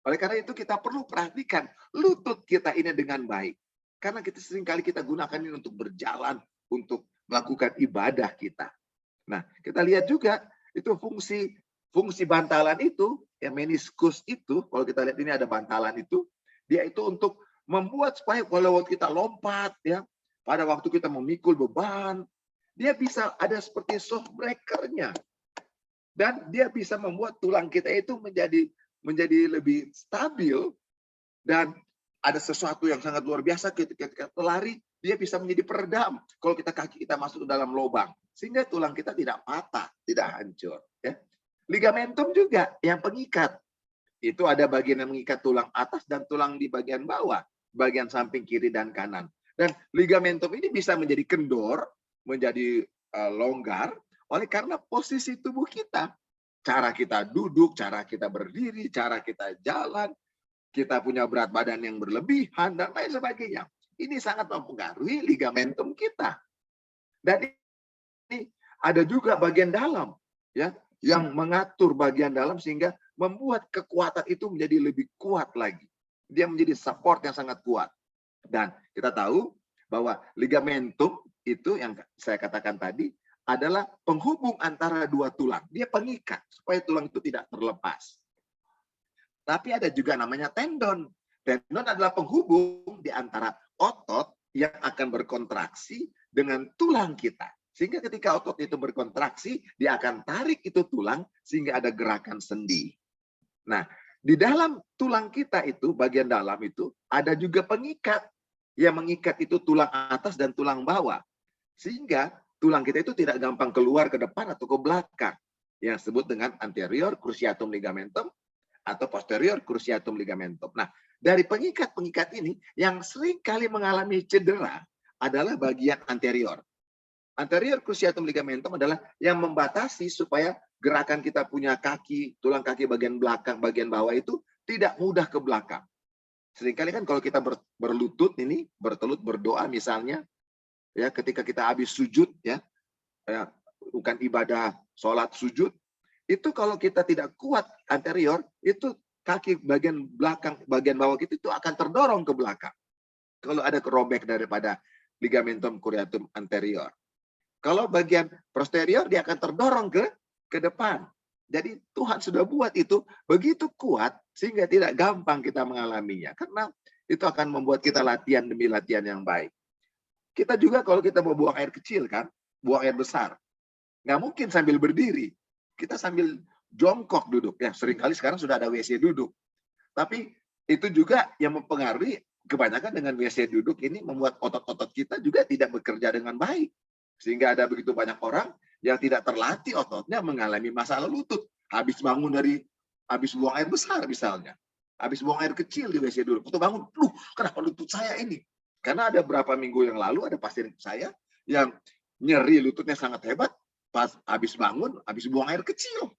Oleh karena itu kita perlu perhatikan lutut kita ini dengan baik. Karena kita seringkali kita gunakan ini untuk berjalan, untuk melakukan ibadah kita. Nah, kita lihat juga itu fungsi bantalan itu, ya meniskus itu, kalau kita lihat ini ada bantalan itu, dia itu untuk membuat supaya kalau kita lompat, ya, pada waktu kita memikul beban, dia bisa ada seperti shock breaker-nya. Dan dia bisa membuat tulang kita itu menjadi lebih stabil. Dan ada sesuatu yang sangat luar biasa ketika kita lari, dia bisa menjadi peredam kalau kaki kita masuk ke dalam lubang. Sehingga tulang kita tidak patah, tidak hancur. Ya. Ligamentum juga yang pengikat. Itu ada bagian yang mengikat tulang atas dan tulang di bagian bawah. Bagian samping kiri dan kanan. Dan ligamentum ini bisa menjadi kendor, menjadi longgar, oleh karena posisi tubuh kita. Cara kita duduk, cara kita berdiri, cara kita jalan, kita punya berat badan yang berlebihan, dan lain sebagainya. Ini sangat mempengaruhi ligamentum kita. Dan ini ada juga bagian dalam, ya, yang mengatur bagian dalam sehingga membuat kekuatan itu menjadi lebih kuat lagi. Dia menjadi support yang sangat kuat. Dan kita tahu bahwa ligamentum itu yang saya katakan tadi adalah penghubung antara dua tulang. Dia pengikat supaya tulang itu tidak terlepas. Tapi ada juga namanya tendon. Tendon adalah penghubung di antara otot yang akan berkontraksi dengan tulang kita. Sehingga ketika otot itu berkontraksi, dia akan tarik itu tulang sehingga ada gerakan sendi. Nah, di dalam tulang kita itu, bagian dalam itu, ada juga pengikat. Yang mengikat itu tulang atas dan tulang bawah. Sehingga tulang kita itu tidak gampang keluar ke depan atau ke belakang. Yang disebut dengan anterior cruciatum ligamentum atau posterior cruciatum ligamentum. Nah, dari pengikat-pengikat ini yang sering kali mengalami cedera adalah bagian anterior. Anterior cruciatum ligamentum adalah yang membatasi supaya gerakan kita punya kaki, tulang kaki bagian belakang, bagian bawah itu tidak mudah ke belakang. Seringkali kan kalau kita berlutut ini, bertelut berdoa misalnya, ya ketika kita habis sujud, ya bukan ibadah sholat sujud, itu kalau kita tidak kuat anterior, itu kaki bagian belakang, bagian bawah kita itu akan terdorong ke belakang. Kalau ada kerobek daripada ligamentum cruciatum anterior. Kalau bagian posterior, dia akan terdorong ke depan. Jadi Tuhan sudah buat itu begitu kuat, sehingga tidak gampang kita mengalaminya. Karena itu akan membuat kita latihan demi latihan yang baik. Kita juga kalau kita mau buang air kecil kan, buang air besar. Nggak mungkin sambil berdiri. Kita sambil jongkok duduk. Ya, seringkali sekarang sudah ada WC duduk. Tapi itu juga yang mempengaruhi kebanyakan dengan WC duduk ini membuat otot-otot kita juga tidak bekerja dengan baik. Sehingga ada begitu banyak orang yang tidak terlatih ototnya mengalami masalah lutut. Habis bangun habis buang air besar misalnya. Habis buang air kecil di WC duduk. Waktu bangun, kenapa lutut saya ini? Karena ada beberapa minggu yang lalu ada pasien saya yang nyeri lututnya sangat hebat. pas habis bangun, habis buang air kecil.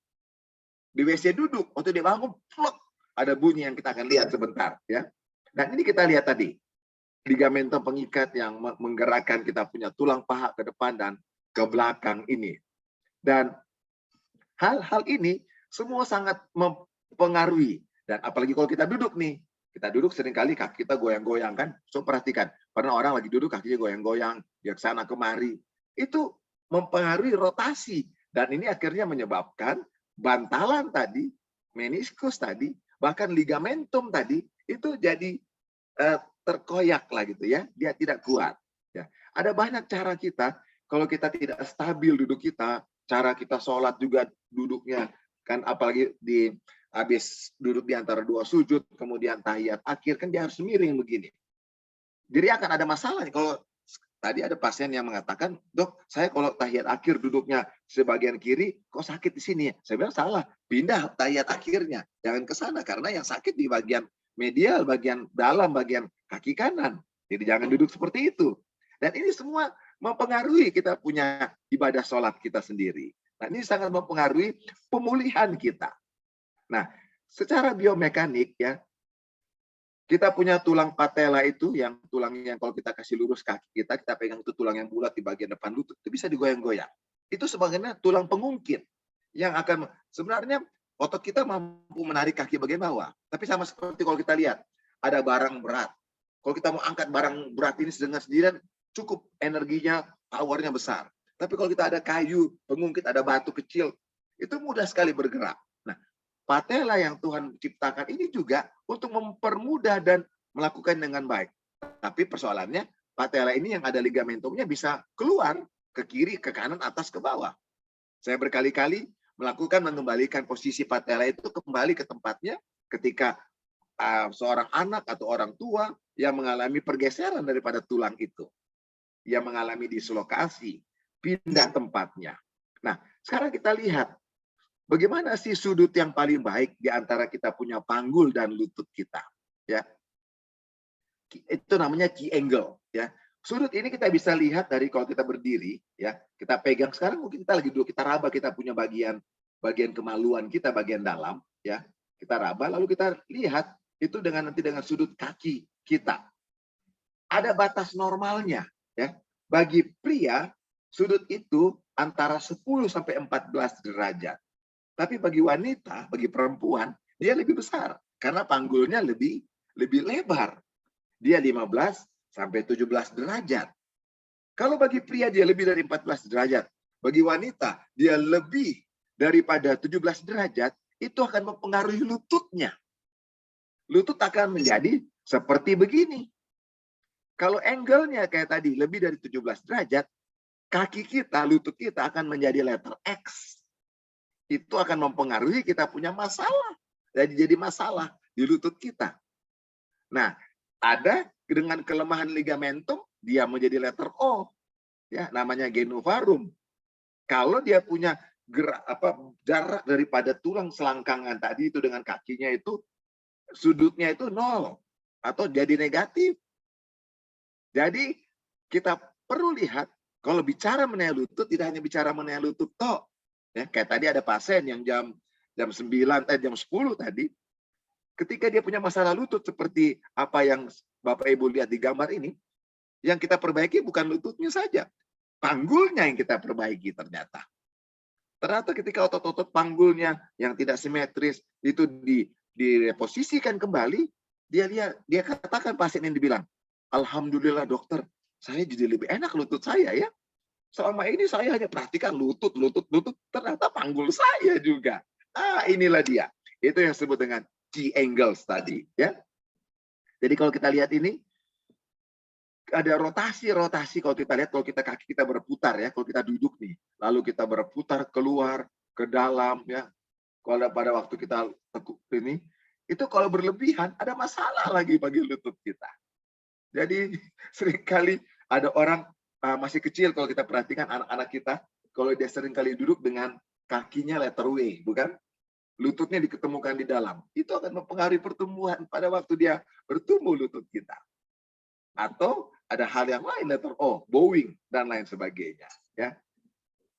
Di WC duduk, waktu dia bangun, plok, ada bunyi yang kita akan lihat sebentar. Ya. Dan ini kita lihat tadi, ligamentum pengikat yang menggerakkan kita punya tulang paha ke depan dan ke belakang ini. Dan hal-hal ini semua sangat mempengaruhi. Dan apalagi kalau kita duduk nih, kita duduk seringkali kaki kita goyang-goyang kan. So perhatikan, pernah orang lagi duduk kakinya goyang-goyang, dia ke sana kemari. Itu mempengaruhi rotasi. Dan ini akhirnya menyebabkan bantalan tadi, meniskus tadi, bahkan ligamentum tadi, itu jadi terkoyak lah gitu ya. Dia tidak kuat. Ya. Ada banyak cara kita, kalau kita tidak stabil duduk kita, cara kita sholat juga duduknya, kan apalagi habis duduk di antara dua sujud, kemudian tahiyat akhir, kan dia harus miring begini. Jadi akan ada masalah. Kalau tadi ada pasien yang mengatakan, dok, saya kalau tahiyat akhir duduknya sebagian kiri, kok sakit di sini? Saya bilang salah, pindah tahiyat akhirnya. Jangan ke sana, karena yang sakit di bagian medial, bagian dalam, bagian kaki kanan. Jadi jangan duduk seperti itu. Dan ini semua mempengaruhi kita punya ibadah sholat kita sendiri. Nah, ini sangat mempengaruhi pemulihan kita. Nah, secara biomekanik ya, kita punya tulang patella itu, yang tulang yang kalau kita kasih lurus kaki kita pegang itu tulang yang bulat di bagian depan lutut, itu bisa digoyang-goyang. Itu sebagainya tulang pengungkit yang akan, sebenarnya otot kita mampu menarik kaki bagian bawah. Tapi sama seperti kalau kita lihat, ada barang berat. Kalau kita mau angkat barang berat ini dengan sendirian, cukup energinya, powernya besar. Tapi kalau kita ada kayu, pengungkit, ada batu kecil, itu mudah sekali bergerak. Nah, patella yang Tuhan ciptakan ini juga untuk mempermudah dan melakukan dengan baik. Tapi persoalannya, patella ini yang ada ligamentumnya bisa keluar ke kiri, ke kanan, atas, ke bawah. Saya berkali-kali melakukan mengembalikan posisi patella itu kembali ke tempatnya ketika seorang anak atau orang tua yang mengalami pergeseran daripada tulang itu. Yang mengalami dislokasi, pindah tempatnya. Nah, sekarang kita lihat bagaimana sih sudut yang paling baik di antara kita punya panggul dan lutut kita, ya. Itu namanya key angle, ya. Sudut ini kita bisa lihat dari kalau kita berdiri, ya. Kita pegang sekarang mungkin kita lagi duduk, kita raba, kita punya bagian kemaluan kita bagian dalam, ya. Kita raba lalu kita lihat itu dengan sudut kaki kita. Ada batas normalnya, ya. Bagi pria, sudut itu antara 10 sampai 14 derajat. Tapi bagi wanita, bagi perempuan, dia lebih besar karena panggulnya lebih lebar. Dia 15 sampai 17 derajat. Kalau bagi pria dia lebih dari 14 derajat, bagi wanita dia lebih daripada 17 derajat, itu akan mempengaruhi lututnya. Lutut akan menjadi seperti begini. Kalau angle-nya kayak tadi lebih dari 17 derajat, kaki kita, lutut kita akan menjadi letter X. Itu akan mempengaruhi kita punya masalah. Jadi masalah di lutut kita. Nah, ada dengan kelemahan ligamentum, dia menjadi letter O. Ya, namanya genovarum. Kalau dia punya jarak daripada tulang selangkangan tadi itu dengan kakinya itu, sudutnya itu 0 atau jadi negatif. Jadi kita perlu lihat kalau bicara mengenai lutut tidak hanya bicara mengenai lutut toh. Ya, kayak tadi ada pasien yang jam 10 tadi, ketika dia punya masalah lutut seperti apa yang Bapak Ibu lihat di gambar ini, yang kita perbaiki bukan lututnya saja, panggulnya yang kita perbaiki ternyata. Ternyata ketika otot-otot panggulnya yang tidak simetris itu direposisikan kembali, dia katakan pasien ini dibilang, alhamdulillah dokter, saya jadi lebih enak lutut saya ya. Selama ini saya hanya perhatikan lutut, ternyata panggul saya juga. Inilah dia. Itu yang disebut dengan key angles tadi, ya. Jadi kalau kita lihat ini ada rotasi kalau kita lihat, kalau kita kaki kita berputar ya, kalau kita duduk nih, lalu kita berputar keluar ke dalam ya. Kalau pada waktu kita tekuk ini, itu kalau berlebihan ada masalah lagi bagi lutut kita. Jadi seringkali ada orang masih kecil kalau kita perhatikan anak-anak kita, kalau dia seringkali duduk dengan kakinya letter W, bukan? Lututnya diketemukan di dalam. Itu akan mempengaruhi pertumbuhan pada waktu dia bertumbuh lutut kita. Atau ada hal yang lain letter O, bowing dan lain sebagainya, ya.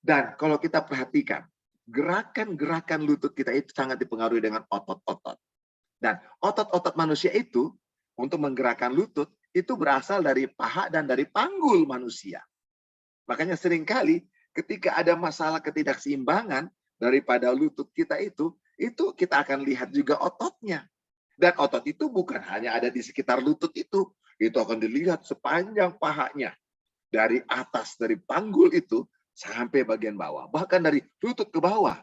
Dan kalau kita perhatikan, gerakan-gerakan lutut kita itu sangat dipengaruhi dengan otot-otot. Dan otot-otot manusia itu untuk menggerakkan lutut itu berasal dari paha dan dari panggul manusia. Makanya seringkali ketika ada masalah ketidakseimbangan daripada lutut kita itu kita akan lihat juga ototnya. Dan otot itu bukan hanya ada di sekitar lutut itu akan dilihat sepanjang pahanya. Dari atas, dari panggul itu sampai bagian bawah. Bahkan dari lutut ke bawah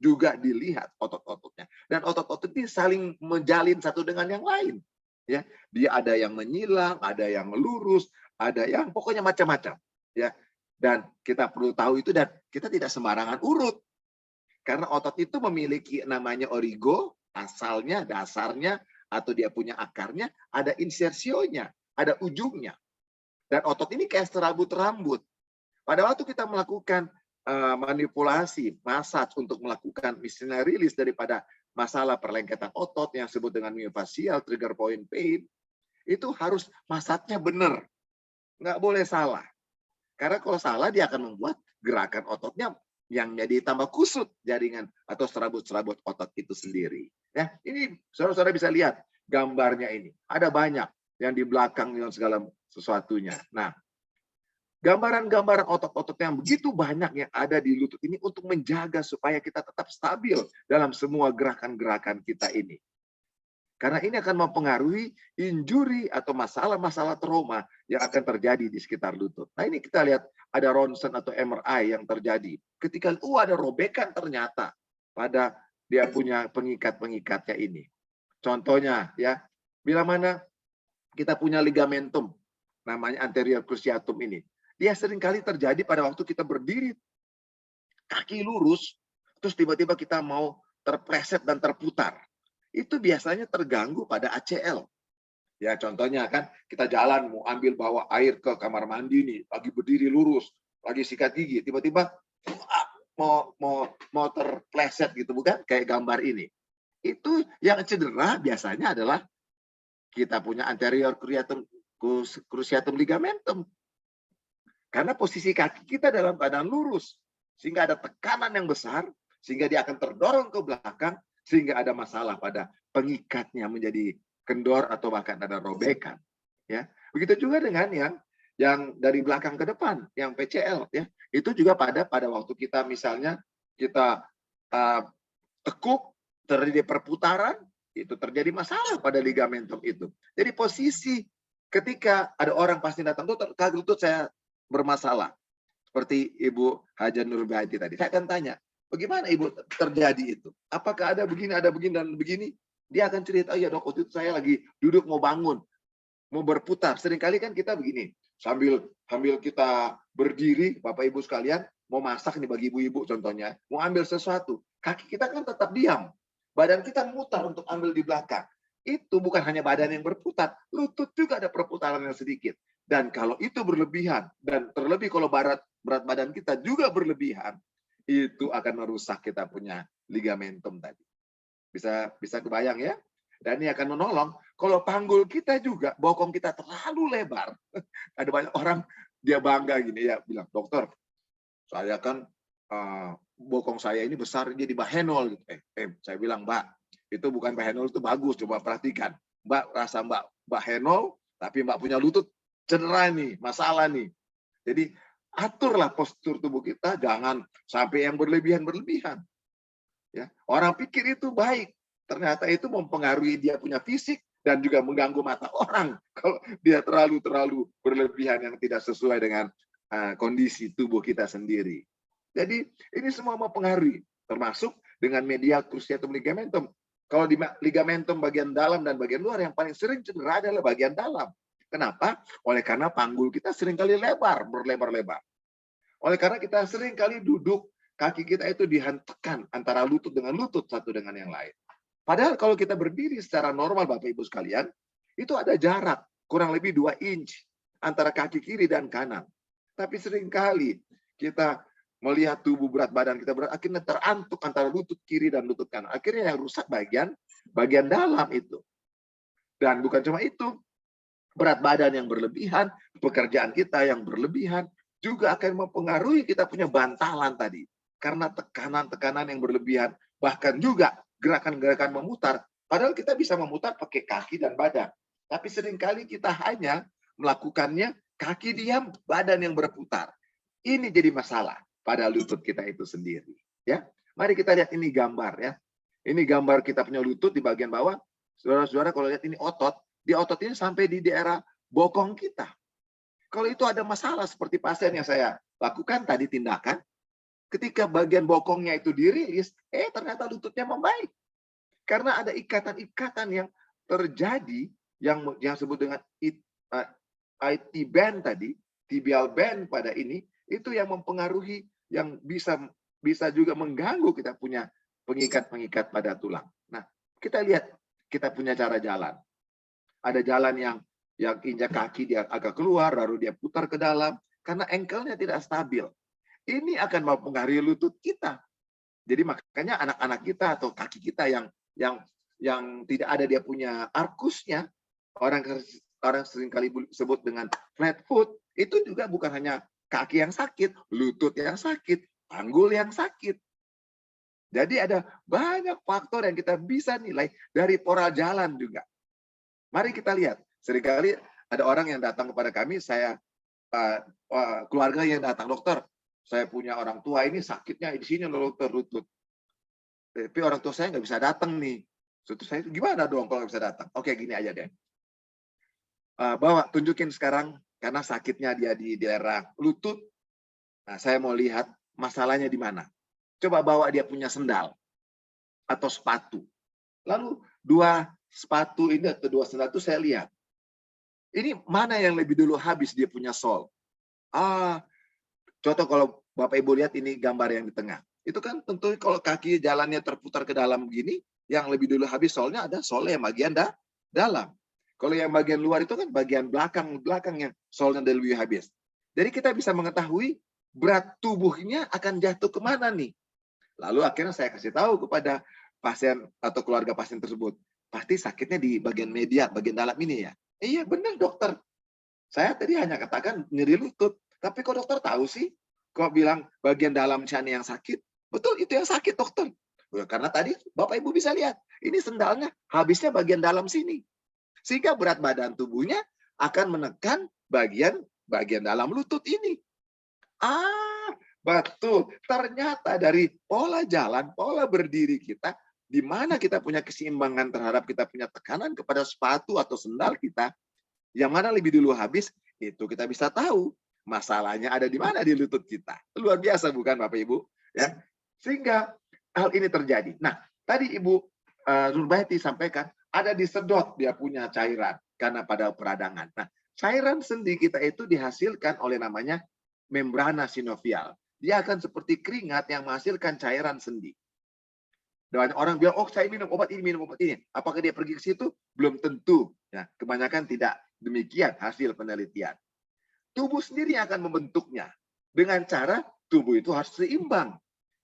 juga dilihat otot-ototnya. Dan otot-otot ini saling menjalin satu dengan yang lain. Ya, dia ada yang menyilang, ada yang melurus, ada yang pokoknya macam-macam. Ya, dan kita perlu tahu itu dan kita tidak sembarangan urut. Karena otot itu memiliki namanya origo, asalnya, dasarnya, atau dia punya akarnya, ada insersionya, ada ujungnya. Dan otot ini kayak serabut rambut. Pada waktu kita melakukan manipulasi, massage untuk melakukan misalnya rilis daripada masalah perlengketan otot yang disebut dengan myofascial trigger point pain, itu harus massage-nya benar. Nggak boleh salah. Karena kalau salah dia akan membuat gerakan ototnya yang jadi tambah kusut jaringan atau serabut-serabut otot itu sendiri. Ya, ini saudara-saudara bisa lihat gambarnya ini. Ada banyak yang di belakang yang segala sesuatunya. Nah, gambaran-gambaran otot-otot yang begitu banyak yang ada di lutut ini untuk menjaga supaya kita tetap stabil dalam semua gerakan-gerakan kita ini. Karena ini akan mempengaruhi injury atau masalah-masalah trauma yang akan terjadi di sekitar lutut. Nah ini kita lihat ada ronsen atau MRI yang terjadi. Ketika ada robekan ternyata pada dia punya pengikat-pengikatnya ini. Contohnya ya, bila mana kita punya ligamentum, namanya anterior cruciatum ini. Dia seringkali terjadi pada waktu kita berdiri, kaki lurus, terus tiba-tiba kita mau terpleset dan terputar. Itu biasanya terganggu pada ACL. Ya contohnya kan kita jalan mau ambil bawa air ke kamar mandi nih, lagi berdiri lurus, lagi sikat gigi, tiba-tiba mau terpleset gitu bukan? Kayak gambar ini. Itu yang cedera biasanya adalah kita punya anterior cruciatum ligamentum. Karena posisi kaki kita dalam keadaan lurus sehingga ada tekanan yang besar sehingga dia akan terdorong ke belakang sehingga ada masalah pada pengikatnya menjadi kendor atau bahkan ada robekan. Ya, begitu juga dengan yang dari belakang ke depan, yang PCL. Ya, itu juga pada waktu kita misalnya kita tekuk terjadi perputaran, itu terjadi masalah pada ligamentum itu. Jadi posisi ketika ada orang pasti datang, dokter, kaki lutut saya bermasalah. Seperti Ibu Haja Nurbaiti tadi. Saya akan tanya, bagaimana Ibu terjadi itu? Apakah ada begini, dan begini? Dia akan cerita, oh ya dok, waktu itu saya lagi duduk mau bangun, mau berputar. Seringkali kan kita begini, sambil kita berdiri, Bapak Ibu sekalian, mau masak nih bagi ibu-ibu contohnya, mau ambil sesuatu. Kaki kita kan tetap diam. Badan kita mutar untuk ambil di belakang. Itu bukan hanya badan yang berputar, lutut juga ada perputaran yang sedikit. Dan kalau itu berlebihan, dan terlebih kalau berat badan kita juga berlebihan, itu akan merusak kita punya ligamentum tadi. Bisa kebayang ya? Dan ini akan menolong kalau panggul kita juga, bokong kita terlalu lebar. Ada banyak orang dia bangga gini ya, bilang, dokter, saya kan bokong saya ini besar jadi bahenol. Saya bilang, Mbak, itu bukan bahenol, itu bagus, coba perhatikan. Mbak rasa Mbak bahenol, tapi Mbak punya lutut cedera nih, masalah nih. Jadi aturlah postur tubuh kita, jangan sampai yang berlebihan. Ya, orang pikir itu baik, ternyata itu mempengaruhi dia punya fisik dan juga mengganggu mata orang kalau dia terlalu berlebihan yang tidak sesuai dengan kondisi tubuh kita sendiri. Jadi ini semua mempengaruhi, termasuk dengan medial cruciatum ligamentum. Kalau di ligamentum bagian dalam dan bagian luar yang paling sering cedera adalah bagian dalam. Kenapa? Oleh karena panggul kita seringkali berlebar-lebar. Oleh karena kita seringkali duduk, kaki kita itu dihentakkan antara lutut dengan lutut satu dengan yang lain. Padahal kalau kita berdiri secara normal, Bapak Ibu sekalian, itu ada jarak kurang lebih 2 inch antara kaki kiri dan kanan. Tapi seringkali kita melihat tubuh berat badan kita berat, akhirnya terantuk antara lutut kiri dan lutut kanan. Akhirnya yang rusak bagian dalam itu. Dan bukan cuma itu, berat badan yang berlebihan, pekerjaan kita yang berlebihan, juga akan mempengaruhi kita punya bantalan tadi. Karena tekanan-tekanan yang berlebihan, bahkan juga gerakan-gerakan memutar. Padahal kita bisa memutar pakai kaki dan badan. Tapi seringkali kita hanya melakukannya kaki diam, badan yang berputar. Ini jadi masalah pada lutut kita itu sendiri. Ya, mari kita lihat ini gambar ya. Ini gambar kita punya lutut di bagian bawah. Saudara-saudara kalau lihat ini otot, di otot ini sampai di daerah bokong kita. Kalau itu ada masalah seperti pasien yang saya lakukan tadi tindakan, ketika bagian bokongnya itu dirilis, ternyata lututnya membaik. Karena ada ikatan-ikatan yang terjadi yang disebut dengan IT band tadi, tibial band pada ini, itu yang mempengaruhi, yang bisa juga mengganggu kita punya pengikat-pengikat pada tulang. Nah, kita lihat kita punya cara jalan. Ada jalan yang injak kaki dia agak keluar, lalu dia putar ke dalam, karena ankle-nya tidak stabil. Ini akan mempengaruhi lutut kita. Jadi makanya anak-anak kita atau kaki kita yang tidak ada dia punya arkusnya, orang seringkali sebut dengan flat foot, itu juga bukan hanya kaki yang sakit, lutut yang sakit, panggul yang sakit. Jadi ada banyak faktor yang kita bisa nilai dari pola jalan juga. Mari kita lihat. Seringkali ada orang yang datang kepada kami, keluarga yang datang, dokter, saya punya orang tua ini sakitnya di sini loh, dokter, lutut. Tapi orang tua saya nggak bisa datang nih. Terus saya, gimana dong kalau nggak bisa datang? Oke, gini aja deh. Bawa, tunjukin sekarang, karena sakitnya dia di daerah lutut. Nah, saya mau lihat masalahnya di mana. Coba bawa dia punya sendal atau sepatu. Lalu dua sepatu ini atau dua sendal itu saya lihat. Ini mana yang lebih dulu habis dia punya sol? Contoh kalau Bapak Ibu lihat ini gambar yang di tengah. Itu kan tentu kalau kaki jalannya terputar ke dalam begini, yang lebih dulu habis solnya ada solnya yang bagian dalam. Kalau yang bagian luar itu kan bagian belakangnya solnya lebih habis. Jadi kita bisa mengetahui berat tubuhnya akan jatuh kemana nih. Lalu akhirnya saya kasih tahu kepada pasien atau keluarga pasien tersebut. Pasti sakitnya di bagian media, bagian dalam ini ya. Iya benar dokter. Saya tadi hanya katakan nyeri lutut. Tapi kok dokter tahu sih? Kok bilang bagian dalam sana yang sakit? Betul, itu yang sakit dokter. Karena tadi Bapak Ibu bisa lihat. Ini sendalnya habisnya bagian dalam sini. Sehingga berat badan tubuhnya akan menekan bagian dalam lutut ini. Betul. Ternyata dari pola jalan, pola berdiri kita, di mana kita punya keseimbangan terhadap kita punya tekanan kepada sepatu atau sendal kita, yang mana lebih dulu habis, itu kita bisa tahu masalahnya ada di mana di lutut kita. Luar biasa bukan Bapak Ibu? Ya. Sehingga hal ini terjadi. Nah, tadi Ibu Nurbaiti sampaikan, ada disedot dia punya cairan karena pada peradangan. Nah, cairan sendi kita itu dihasilkan oleh namanya membrana sinovial. Dia akan seperti keringat yang menghasilkan cairan sendi. Dan orang bilang, oh saya minum obat ini, minum obat ini. Apakah dia pergi ke situ? Belum tentu. Ya, kebanyakan tidak demikian hasil penelitian. Tubuh sendiri akan membentuknya. Dengan cara tubuh itu harus seimbang.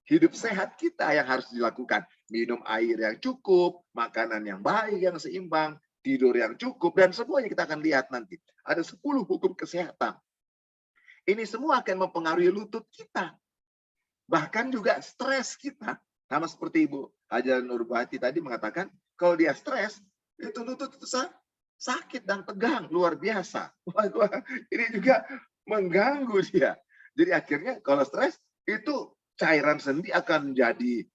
Hidup sehat kita yang harus dilakukan. Minum air yang cukup, makanan yang baik, yang seimbang, tidur yang cukup, dan semuanya kita akan lihat nanti. Ada 10 hukum kesehatan. Ini semua akan mempengaruhi lutut kita. Bahkan juga stres kita. Sama seperti Ibu Haja Nurbaiti tadi mengatakan, kalau dia stres, itu lutut itu sakit dan tegang, luar biasa. Ini juga mengganggu dia. Jadi akhirnya kalau stres, itu cairan sendi akan menjadi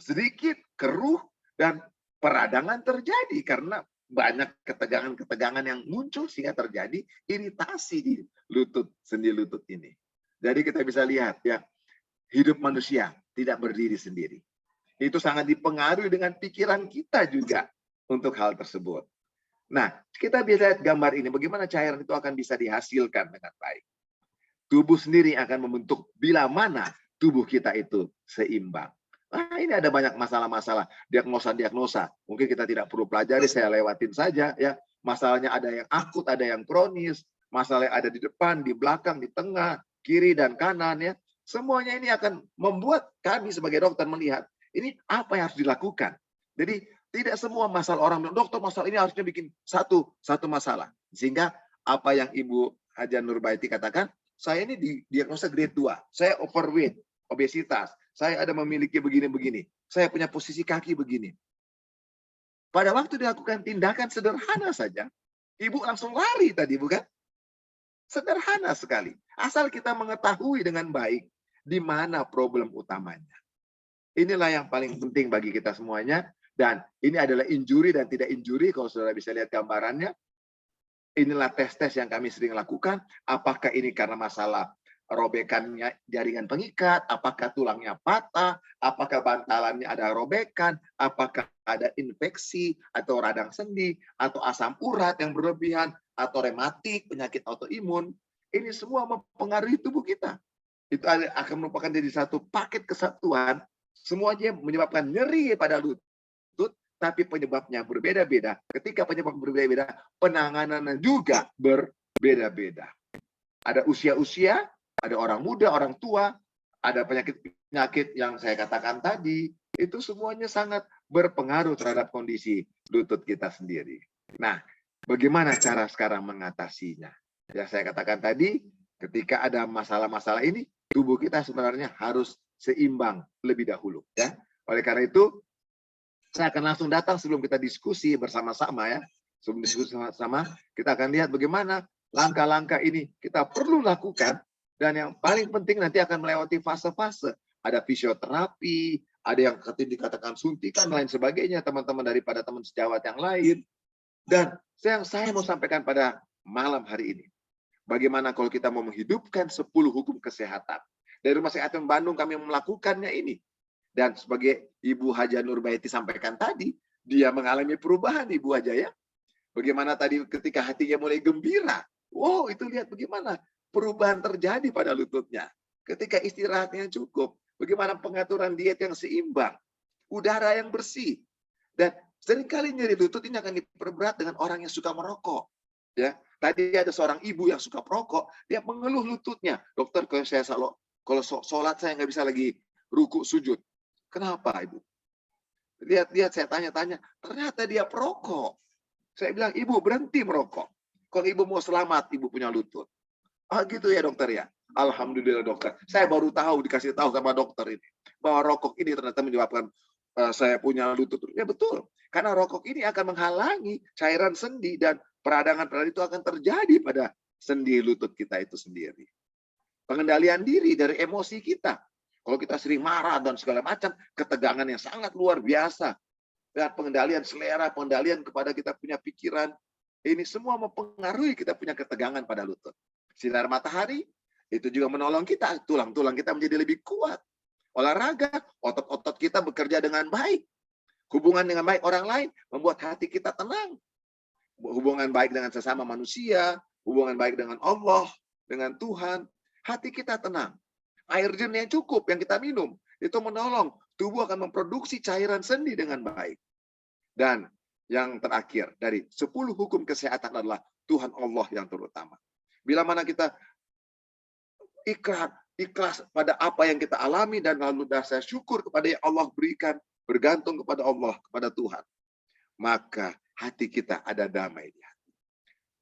sedikit keruh dan peradangan terjadi karena banyak ketegangan-ketegangan yang muncul sehingga terjadi iritasi di lutut, sendi lutut ini. Jadi kita bisa lihat ya, hidup manusia tidak berdiri sendiri. Itu sangat dipengaruhi dengan pikiran kita juga untuk hal tersebut. Nah, kita bisa lihat gambar ini, bagaimana cairan itu akan bisa dihasilkan dengan baik. Tubuh sendiri akan membentuk bila mana tubuh kita itu seimbang. Nah, ini ada banyak masalah-masalah, diagnosa-diagnosa. Mungkin kita tidak perlu pelajari, saya lewatin saja ya. Masalahnya ada yang akut, ada yang kronis, masalah ada di depan, di belakang, di tengah, kiri dan kanan ya. Semuanya ini akan membuat kami sebagai dokter melihat ini apa yang harus dilakukan. Jadi tidak semua masalah orang bilang, dokter masalah ini harusnya bikin satu masalah. Sehingga apa yang Ibu Haja Nurbaiti katakan, saya ini diagnosa grade 2, saya overweight, obesitas, saya ada memiliki begini-begini, saya punya posisi kaki begini. Pada waktu dilakukan tindakan sederhana saja, ibu langsung lari tadi, bukan? Sederhana sekali. Asal kita mengetahui dengan baik di mana problem utamanya. Inilah yang paling penting bagi kita semuanya. Dan ini adalah injury dan tidak injury, kalau saudara bisa lihat gambarannya. Inilah tes-tes yang kami sering lakukan. Apakah ini karena masalah robekannya jaringan pengikat, apakah tulangnya patah, apakah bantalannya ada robekan, apakah ada infeksi atau radang sendi, atau asam urat yang berlebihan, atau rematik, penyakit autoimun. Ini semua mempengaruhi tubuh kita. Itu akan merupakan jadi satu paket kesatuan. Semuanya menyebabkan nyeri pada lutut, tapi penyebabnya berbeda-beda. Ketika penyebab berbeda-beda, penanganannya juga berbeda-beda. Ada usia-usia, ada orang muda, orang tua, ada penyakit-penyakit yang saya katakan tadi, itu semuanya sangat berpengaruh terhadap kondisi lutut kita sendiri. Nah, bagaimana cara sekarang mengatasinya? Ya, saya katakan tadi, ketika ada masalah-masalah ini, tubuh kita sebenarnya harus seimbang lebih dahulu. Ya, oleh karena itu, saya akan langsung datang sebelum kita diskusi bersama-sama ya. Sebelum diskusi sama-sama, kita akan lihat bagaimana langkah-langkah ini kita perlu lakukan. Dan yang paling penting nanti akan melewati fase-fase. Ada fisioterapi, ada yang dikatakan suntikan, dan lain sebagainya, teman-teman daripada teman sejawat yang lain. Dan yang saya mau sampaikan pada malam hari ini, bagaimana kalau kita mau menghidupkan 10 hukum kesehatan. Dari Rumah Sakit Bandung kami melakukannya ini. Dan sebagai Ibu Haja Nurbaiti sampaikan tadi, dia mengalami perubahan, Ibu Haja ya. Bagaimana tadi ketika hatinya mulai gembira. Wow, itu lihat bagaimana perubahan terjadi pada lututnya. Ketika istirahatnya cukup, bagaimana pengaturan diet yang seimbang, udara yang bersih. Dan seringkali nyeri lutut ini akan diperberat dengan orang yang suka merokok. Ya, tadi ada seorang ibu yang suka merokok, dia mengeluh lututnya. Dokter, kalau sholat saya nggak bisa lagi ruku sujud. Kenapa, Ibu? Lihat, saya tanya-tanya, ternyata dia perokok. Saya bilang, Ibu berhenti merokok. Kalau Ibu mau selamat, Ibu punya lutut. Ah gitu ya dokter ya. Alhamdulillah dokter. Saya baru tahu, dikasih tahu sama dokter ini, bahwa rokok ini ternyata menyebabkan saya punya lutut. Ya betul. Karena rokok ini akan menghalangi cairan sendi dan peradangan-peradangan itu akan terjadi pada sendi lutut kita itu sendiri. Pengendalian diri dari emosi kita. Kalau kita sering marah dan segala macam, ketegangan yang sangat luar biasa. Dan pengendalian selera, pengendalian kepada kita punya pikiran. Ini semua mempengaruhi kita punya ketegangan pada lutut. Sinar matahari itu juga menolong kita, tulang-tulang kita menjadi lebih kuat. Olahraga, otot-otot kita bekerja dengan baik. Hubungan dengan baik orang lain membuat hati kita tenang. Hubungan baik dengan sesama manusia, hubungan baik dengan Allah, dengan Tuhan, hati kita tenang. Air jernih yang cukup yang kita minum, itu menolong. Tubuh akan memproduksi cairan sendi dengan baik. Dan yang terakhir, dari 10 hukum kesehatan adalah Tuhan Allah yang terutama. Bila mana kita ikhlas pada apa yang kita alami dan lalu rasa syukur kepada yang Allah berikan, bergantung kepada Allah, kepada Tuhan, maka hati kita ada damai di hati.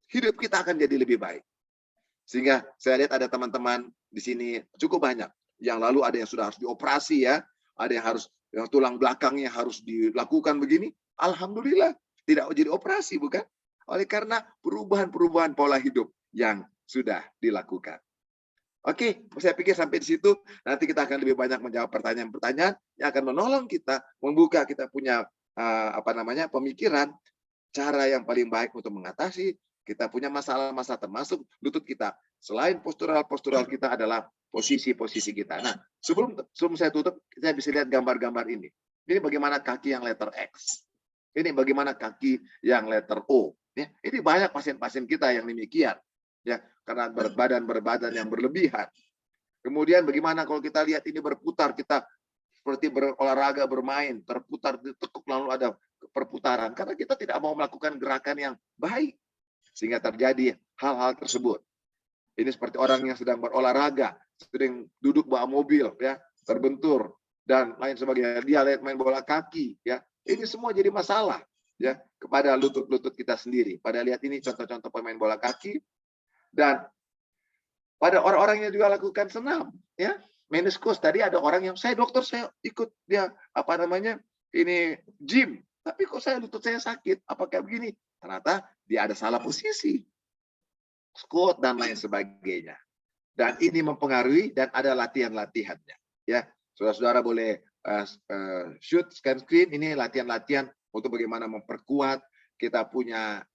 Hidup kita akan jadi lebih baik. Sehingga saya lihat ada teman-teman di sini cukup banyak. Yang lalu ada yang sudah harus dioperasi ya, ada yang tulang belakangnya harus dilakukan begini. Alhamdulillah tidak jadi operasi, bukan? Oleh karena perubahan-perubahan pola hidup yang sudah dilakukan. Oke, saya pikir sampai di situ nanti kita akan lebih banyak menjawab pertanyaan-pertanyaan yang akan menolong kita membuka kita punya pemikiran cara yang paling baik untuk mengatasi kita punya masalah-masalah termasuk lutut kita. Selain postural kita adalah posisi-posisi kita. Nah, sebelum saya tutup, kita bisa lihat gambar-gambar ini. Ini bagaimana kaki yang letter X. Ini bagaimana kaki yang letter O. Ya, ini banyak pasien-pasien kita yang demikian. Ya, karena berat badan yang berlebihan. Kemudian bagaimana kalau kita lihat ini berputar, kita seperti berolahraga, bermain, terputar, ditekuk, lalu ada perputaran. Karena kita tidak mau melakukan gerakan yang baik. Sehingga terjadi hal-hal tersebut. Ini seperti orang yang sedang berolahraga, sering duduk bawa mobil, ya, terbentur, dan lain sebagainya. Dia main bola kaki, ya. Ini semua jadi masalah, ya, kepada lutut-lutut kita sendiri. Pada lihat ini contoh-contoh pemain bola kaki. Dan Pada orang-orang yang juga lakukan senam, ya. Meniskus tadi ada orang yang dokter saya ikut dia ini gym, tapi kok lutut saya sakit, apakah begini? Ternyata dia ada salah posisi, squat dan lain sebagainya. Dan ini mempengaruhi dan ada latihan-latihannya. Ya, saudara-saudara boleh shoot scan screen. Ini latihan-latihan untuk bagaimana memperkuat kita punya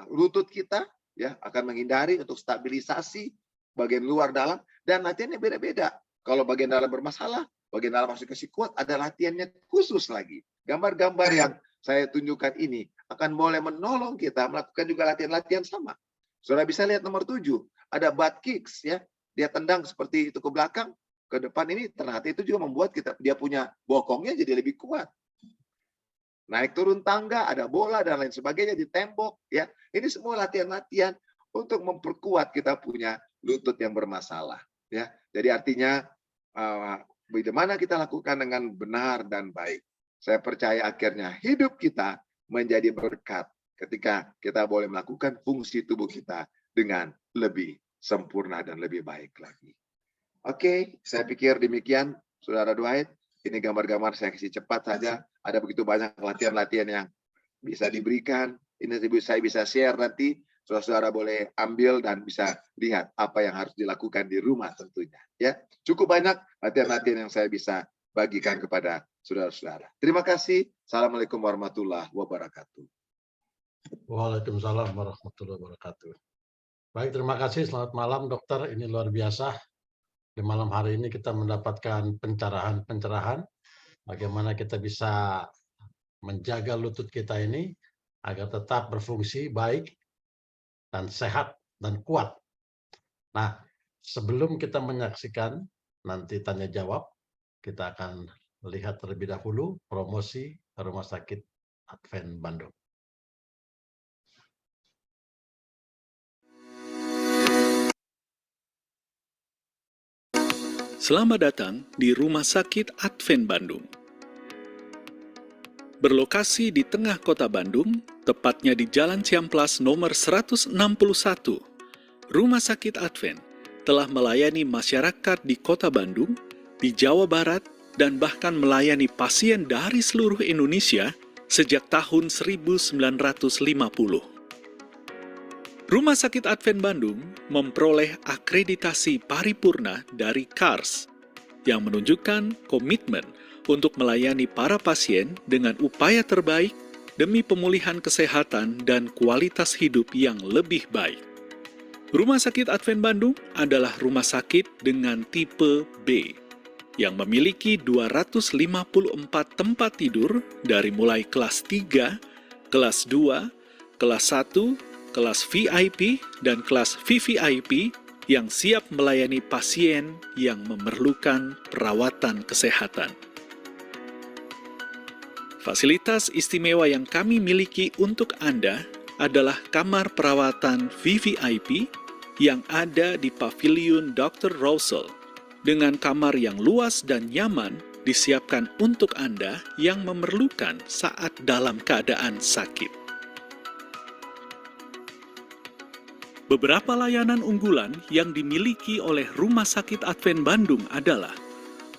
lutut kita, ya, akan menghindari untuk stabilisasi bagian luar dalam, dan latihannya beda-beda. Kalau bagian dalam bermasalah, bagian dalam masuk ke kuat, ada latihannya khusus lagi. Gambar-gambar yang saya tunjukkan ini akan boleh menolong kita melakukan juga latihan-latihan sama. Saudara bisa lihat nomor 7, ada butt kicks, ya. Dia tendang seperti itu ke belakang, ke depan, ini ternyata itu juga membuat dia punya bokongnya jadi lebih kuat. Naik turun tangga, ada bola dan lain sebagainya di tembok, ya. Ini semua latihan-latihan untuk memperkuat kita punya lutut yang bermasalah, ya. Jadi artinya bagaimana kita lakukan dengan benar dan baik. Saya percaya akhirnya hidup kita menjadi berkat ketika kita boleh melakukan fungsi tubuh kita dengan lebih sempurna dan lebih baik lagi. Oke, saya pikir demikian, Saudara Dwight. Ini gambar-gambar saya kasih cepat saja. Ada begitu banyak latihan-latihan yang bisa diberikan. Ini saya bisa share nanti. Saudara-saudara boleh ambil dan bisa lihat apa yang harus dilakukan di rumah tentunya. Ya, cukup banyak latihan-latihan yang saya bisa bagikan kepada saudara-saudara. Terima kasih. Assalamualaikum warahmatullahi wabarakatuh. Waalaikumsalam warahmatullahi wabarakatuh. Baik, terima kasih. Selamat malam, dokter. Ini luar biasa. Di malam hari ini kita mendapatkan pencerahan bagaimana kita bisa menjaga lutut kita ini agar tetap berfungsi baik dan sehat dan kuat. Nah, sebelum kita menyaksikan nanti tanya jawab, kita akan lihat terlebih dahulu promosi Rumah Sakit Advent Bandung. Selamat datang di Rumah Sakit Advent Bandung. Berlokasi di tengah kota Bandung, tepatnya di Jalan Ciamplas nomor 161, Rumah Sakit Advent telah melayani masyarakat di kota Bandung, di Jawa Barat, dan bahkan melayani pasien dari seluruh Indonesia sejak tahun 1950. Rumah Sakit Advent Bandung memperoleh akreditasi paripurna dari KARS yang menunjukkan komitmen untuk melayani para pasien dengan upaya terbaik demi pemulihan kesehatan dan kualitas hidup yang lebih baik. Rumah Sakit Advent Bandung adalah rumah sakit dengan tipe B yang memiliki 254 tempat tidur dari mulai kelas 3, kelas 2, kelas 1, kelas VIP, dan kelas VVIP yang siap melayani pasien yang memerlukan perawatan kesehatan. Fasilitas istimewa yang kami miliki untuk Anda adalah kamar perawatan VVIP yang ada di Pavilion Dr. Russell dengan kamar yang luas dan nyaman disiapkan untuk Anda yang memerlukan saat dalam keadaan sakit. Beberapa layanan unggulan yang dimiliki oleh Rumah Sakit Advent Bandung adalah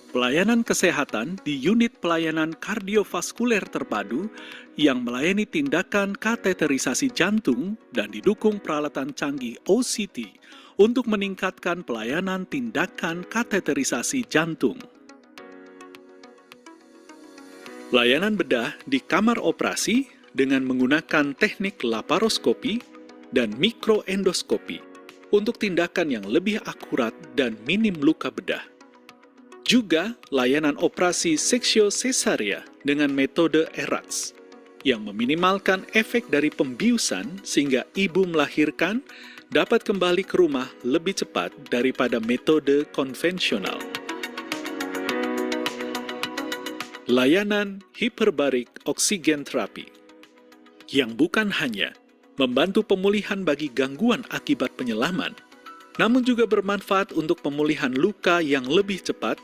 pelayanan kesehatan di unit pelayanan kardiovaskuler terpadu yang melayani tindakan kateterisasi jantung dan didukung peralatan canggih OCT untuk meningkatkan pelayanan tindakan kateterisasi jantung. Layanan bedah di kamar operasi dengan menggunakan teknik laparoskopi dan mikroendoskopi untuk tindakan yang lebih akurat dan minim luka bedah. Juga layanan operasi seksio cesarea dengan metode ERAX yang meminimalkan efek dari pembiusan sehingga ibu melahirkan dapat kembali ke rumah lebih cepat daripada metode konvensional. Layanan hiperbarik oksigen terapi yang bukan hanya membantu pemulihan bagi gangguan akibat penyelaman, namun juga bermanfaat untuk pemulihan luka yang lebih cepat,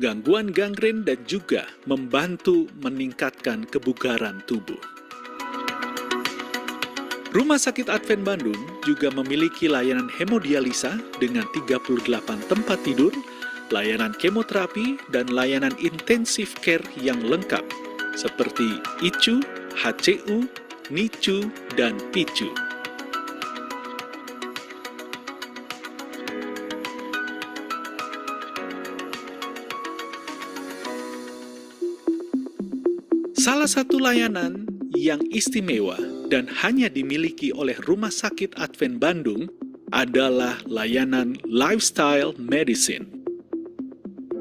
gangguan gangren, dan juga membantu meningkatkan kebugaran tubuh. Rumah Sakit Advent Bandung juga memiliki layanan hemodialisa dengan 38 tempat tidur, layanan kemoterapi, dan layanan intensif care yang lengkap, seperti ICU, HCU, NICU, dan PICU. Salah satu layanan yang istimewa dan hanya dimiliki oleh Rumah Sakit Advent Bandung adalah layanan Lifestyle Medicine.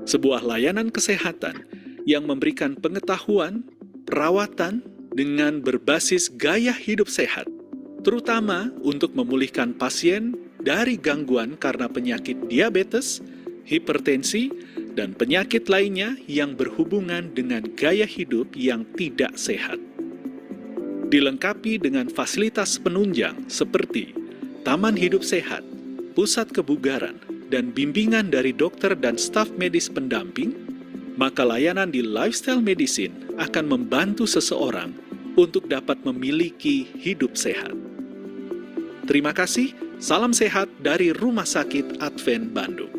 Sebuah layanan kesehatan yang memberikan pengetahuan, perawatan dengan berbasis gaya hidup sehat, terutama untuk memulihkan pasien dari gangguan karena penyakit diabetes, hipertensi, dan penyakit lainnya yang berhubungan dengan gaya hidup yang tidak sehat. Dilengkapi dengan fasilitas penunjang seperti taman hidup sehat, pusat kebugaran, dan bimbingan dari dokter dan staf medis pendamping, maka layanan di Lifestyle Medicine akan membantu seseorang untuk dapat memiliki hidup sehat. Terima kasih, salam sehat dari Rumah Sakit Advent Bandung.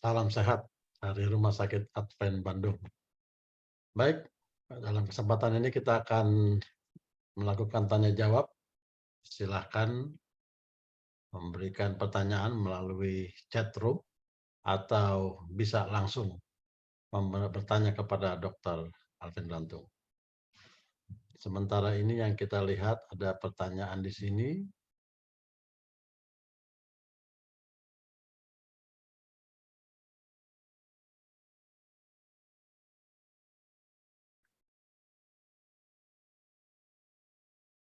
Salam sehat dari Rumah Sakit Advent Bandung. Baik, dalam kesempatan ini kita akan melakukan tanya jawab. Silahkan memberikan pertanyaan melalui chat room atau bisa langsung bertanya kepada Dr. Alvin Rantung. Sementara ini yang kita lihat ada pertanyaan di sini.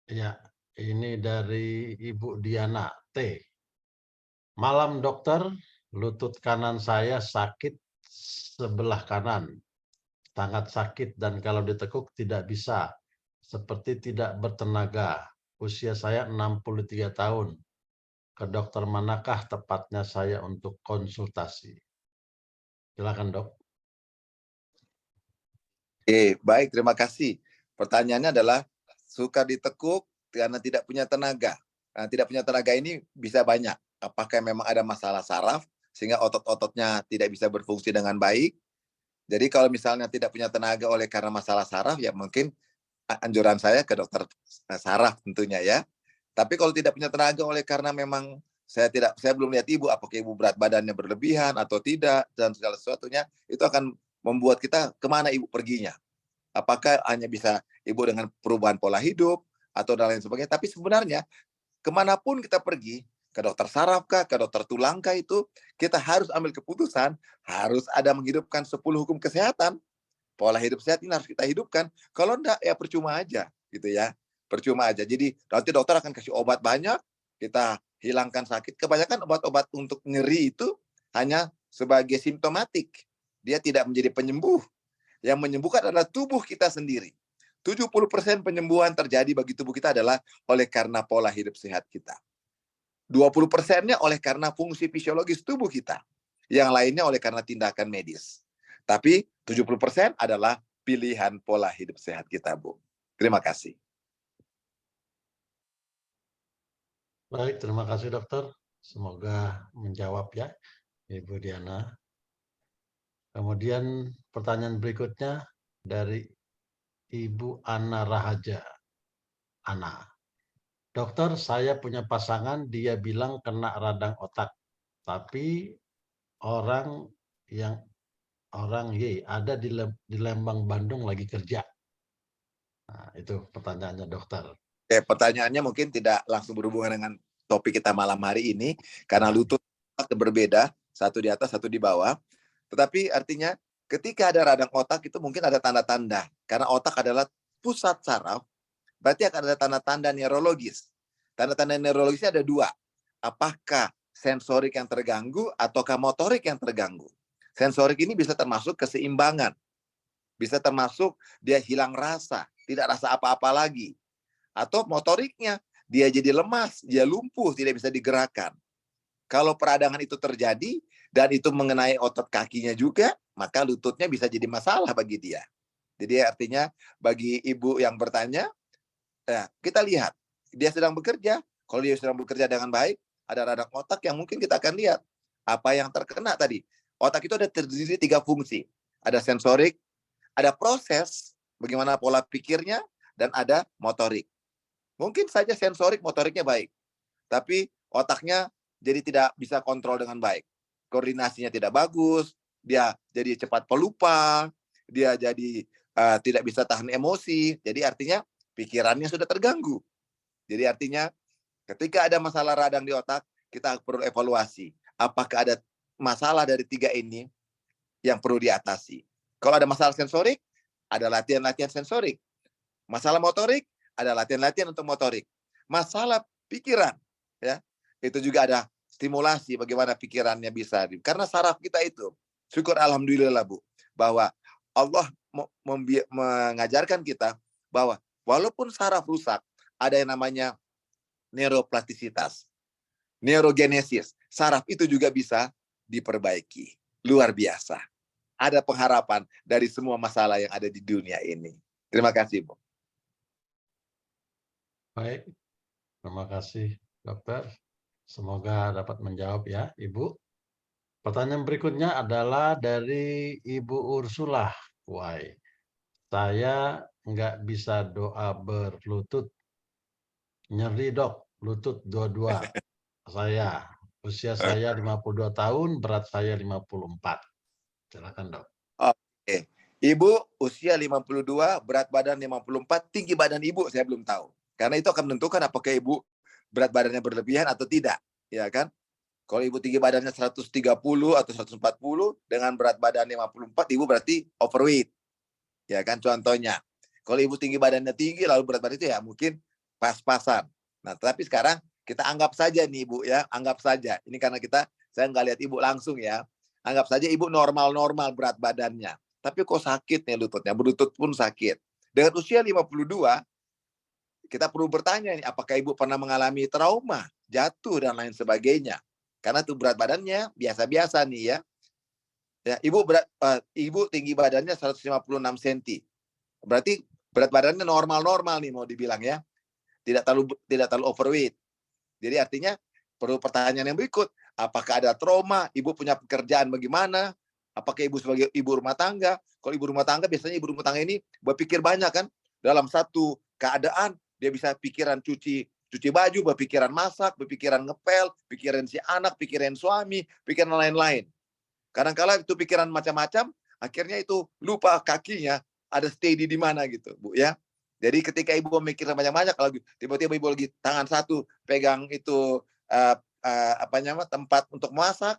Ya, ini dari Ibu Diana T. Malam dokter, lutut kanan saya sakit sebelah kanan. Sangat sakit dan kalau ditekuk tidak bisa. Seperti tidak bertenaga. Usia saya 63 tahun. Ke dokter manakah tepatnya saya untuk konsultasi? Silakan dok. Baik, terima kasih. Pertanyaannya adalah suka ditekuk karena tidak punya tenaga. Nah, tidak punya tenaga ini bisa banyak. Apakah memang ada masalah saraf sehingga otot-ototnya tidak bisa berfungsi dengan baik? Jadi kalau misalnya tidak punya tenaga oleh karena masalah saraf, ya mungkin anjuran saya ke dokter saraf tentunya ya. Tapi kalau tidak punya tenaga oleh karena memang saya belum lihat ibu, apakah ibu berat badannya berlebihan atau tidak dan segala sesuatunya, itu akan membuat kita kemana ibu perginya. Apakah hanya bisa ibu dengan perubahan pola hidup atau dan lain sebagainya. Tapi sebenarnya kemanapun kita pergi, ke dokter saraf kah, ke dokter tulang kah, itu kita harus ambil keputusan, harus ada menghidupkan 10 hukum kesehatan. Pola hidup sehat ini harus kita hidupkan. Kalau enggak, ya percuma aja gitu ya. Percuma aja. Jadi nanti dokter akan kasih obat banyak, kita hilangkan sakit. Kebanyakan obat-obat untuk nyeri itu hanya sebagai simptomatik. Dia tidak menjadi penyembuh. Yang menyembuhkan adalah tubuh kita sendiri. 70% penyembuhan terjadi bagi tubuh kita adalah oleh karena pola hidup sehat kita. 20%-nya oleh karena fungsi fisiologis tubuh kita. Yang lainnya oleh karena tindakan medis. Tapi 70% adalah pilihan pola hidup sehat kita, Bu. Terima kasih. Baik, terima kasih dokter. Semoga menjawab ya, Ibu Diana. Kemudian pertanyaan berikutnya dari Ibu Ana Rahaja. Ana, dokter, saya punya pasangan, dia bilang kena radang otak. Tapi orang Y ada di Lembang, Bandung lagi kerja. Nah, itu pertanyaannya dokter. Pertanyaannya mungkin tidak langsung berhubungan dengan topik kita malam hari ini, karena lutut berbeda, satu di atas, satu di bawah. Tetapi artinya ketika ada radang otak itu mungkin ada tanda-tanda. Karena otak adalah pusat saraf, berarti akan ada tanda-tanda neurologis. Tanda-tanda neurologisnya ada dua. Apakah sensorik yang terganggu ataukah motorik yang terganggu? Sensorik ini bisa termasuk keseimbangan. Bisa termasuk dia hilang rasa, tidak rasa apa-apa lagi. Atau motoriknya, dia jadi lemas, dia lumpuh, tidak bisa digerakkan. Kalau peradangan itu terjadi, dan itu mengenai otot kakinya juga, maka lututnya bisa jadi masalah bagi dia. Jadi artinya bagi ibu yang bertanya, kita lihat dia sedang bekerja. Kalau dia sedang bekerja dengan baik, ada radang otak yang mungkin kita akan lihat apa yang terkena tadi. Otak itu ada terdiri 3 fungsi. Ada sensorik, ada proses, bagaimana pola pikirnya, dan ada motorik. Mungkin saja sensorik motoriknya baik, tapi otaknya jadi tidak bisa kontrol dengan baik. Koordinasinya tidak bagus, dia jadi cepat pelupa, dia jadi tidak bisa tahan emosi. Jadi artinya pikirannya sudah terganggu. Jadi artinya ketika ada masalah radang di otak, kita perlu evaluasi. Apakah ada masalah dari 3 ini yang perlu diatasi? Kalau ada masalah sensorik, ada latihan-latihan sensorik. Masalah motorik, ada latihan-latihan untuk motorik. Masalah pikiran, ya, itu juga ada stimulasi bagaimana pikirannya bisa. Karena saraf kita itu, syukur alhamdulillah Bu, bahwa Allah mengajarkan kita bahwa walaupun saraf rusak, ada yang namanya neuroplastisitas, neurogenesis. Saraf itu juga bisa diperbaiki. Luar biasa. Ada pengharapan dari semua masalah yang ada di dunia ini. Terima kasih, Bu. Baik, terima kasih dokter. Semoga dapat menjawab ya Ibu. Pertanyaan berikutnya adalah dari Ibu Ursula. Why? Saya nggak bisa doa berlutut. Nyeri dok, lutut dua-dua. Saya, usia saya 52 tahun, berat saya 54. Silakan dok. Oke. Ibu usia 52, berat badan 54, tinggi badan Ibu saya belum tahu. Karena itu akan menentukan apakah Ibu berat badannya berlebihan atau tidak, ya kan? Kalau Ibu tinggi badannya 130 atau 140 dengan berat badan 54, Ibu berarti overweight. Ya kan contohnya. Kalau Ibu tinggi badannya tinggi lalu berat badan itu ya mungkin pas-pasan. Nah, tapi sekarang kita anggap saja nih Ibu ya, anggap saja. Ini karena saya nggak lihat Ibu langsung ya. Anggap saja Ibu normal-normal berat badannya. Tapi kok sakit nih lututnya, berlutut pun sakit. Dengan usia 52, kita perlu bertanya nih, apakah Ibu pernah mengalami trauma, jatuh, dan lain sebagainya. Karena tuh berat badannya biasa-biasa nih ya. Ya, Ibu tinggi badannya 156 cm. Berarti berat badannya normal-normal nih mau dibilang ya. Tidak terlalu overweight. Jadi artinya perlu pertanyaan yang berikut. Apakah ada trauma? Ibu punya pekerjaan bagaimana? Apakah Ibu sebagai ibu rumah tangga? Kalau ibu rumah tangga, biasanya ibu rumah tangga ini berpikir banyak kan? Dalam satu keadaan, dia bisa pikiran cuci baju, berpikiran masak, berpikiran ngepel, pikiran si anak, pikiran suami, pikiran lain-lain. Kadang-kala itu pikiran macam-macam, akhirnya itu lupa kakinya ada steady di mana gitu, Bu ya. Jadi ketika Ibu memikirkan banyak-banyak, kalau tiba-tiba Ibu lagi tangan satu pegang itu tempat untuk masak,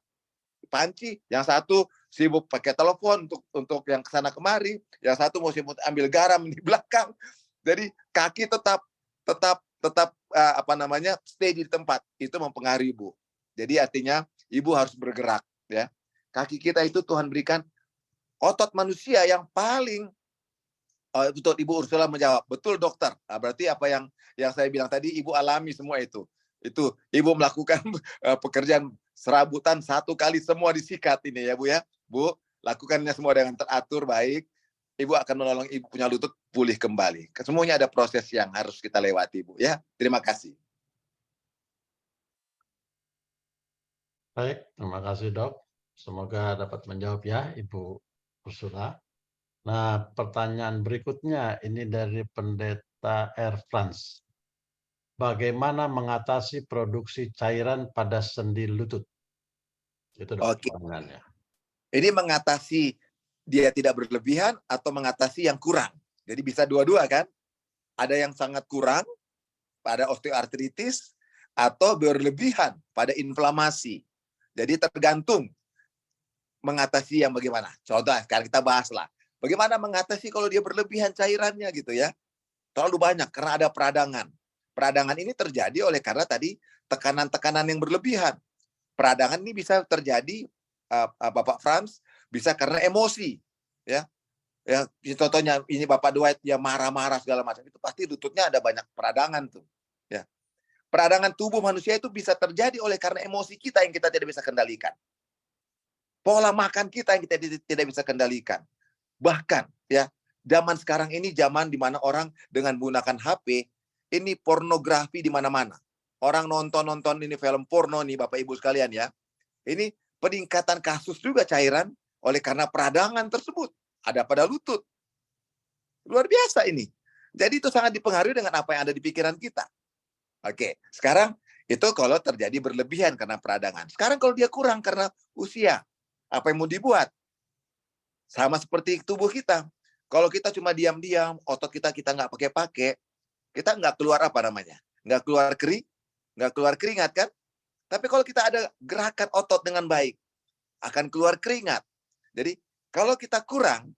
panci, yang satu sibuk pakai telepon untuk yang kesana kemari, yang satu mau sibuk ambil garam di belakang. Jadi kaki tetap stay di tempat. Itu mempengaruhi Ibu. Jadi artinya Ibu harus bergerak ya. Kaki kita itu Tuhan berikan otot manusia yang paling betul. Ibu Ursula menjawab, betul dokter. Nah, berarti apa yang saya bilang tadi Ibu alami semua itu. Itu Ibu melakukan pekerjaan serabutan 1 kali semua disikat ini ya Bu ya. Bu, lakukannya semua dengan teratur baik. Ibu akan menolong Ibu punya lutut pulih kembali. Semuanya ada proses yang harus kita lewati Bu ya. Terima kasih. Baik, terima kasih dok. Semoga dapat menjawab ya Ibu Ursula. Nah, pertanyaan berikutnya ini dari Pendeta Air France. Bagaimana mengatasi produksi cairan pada sendi lutut? Itu dok, pertanyaannya. Ini mengatasi dia tidak berlebihan atau mengatasi yang kurang. Jadi bisa dua-dua kan? Ada yang sangat kurang pada osteoartritis atau berlebihan pada inflamasi. Jadi tergantung mengatasi yang bagaimana. Contoh, sekarang kita bahaslah. Bagaimana mengatasi kalau dia berlebihan cairannya gitu ya. Terlalu banyak karena ada peradangan. Peradangan ini terjadi oleh karena tadi tekanan-tekanan yang berlebihan. Peradangan ini bisa terjadi, Bapak Frans, bisa karena emosi. Ya, contohnya ini Bapak Dwight yang marah-marah segala macam. Itu pasti lututnya ada banyak peradangan tuh. Ya. Peradangan tubuh manusia itu bisa terjadi oleh karena emosi kita yang kita tidak bisa kendalikan. pola makan kita yang kita tidak bisa kendalikan. Bahkan ya, zaman sekarang ini zaman di mana orang dengan menggunakan HP, ini pornografi di mana-mana. Orang nonton ini film porno nih Bapak Ibu sekalian ya. Ini peningkatan kasus juga cairan oleh karena peradangan tersebut. Ada pada lutut. Luar biasa ini. Jadi itu sangat dipengaruhi dengan apa yang ada di pikiran kita. Oke, sekarang itu kalau terjadi berlebihan karena peradangan. Sekarang kalau dia kurang karena usia, apa yang mau dibuat? Sama seperti tubuh kita. Kalau kita cuma diam-diam, otot kita nggak pakai-pakai, kita nggak keluar apa namanya? Nggak keluar keringat kan? Tapi kalau kita ada gerakan otot dengan baik, akan keluar keringat. Jadi kalau kita kurang,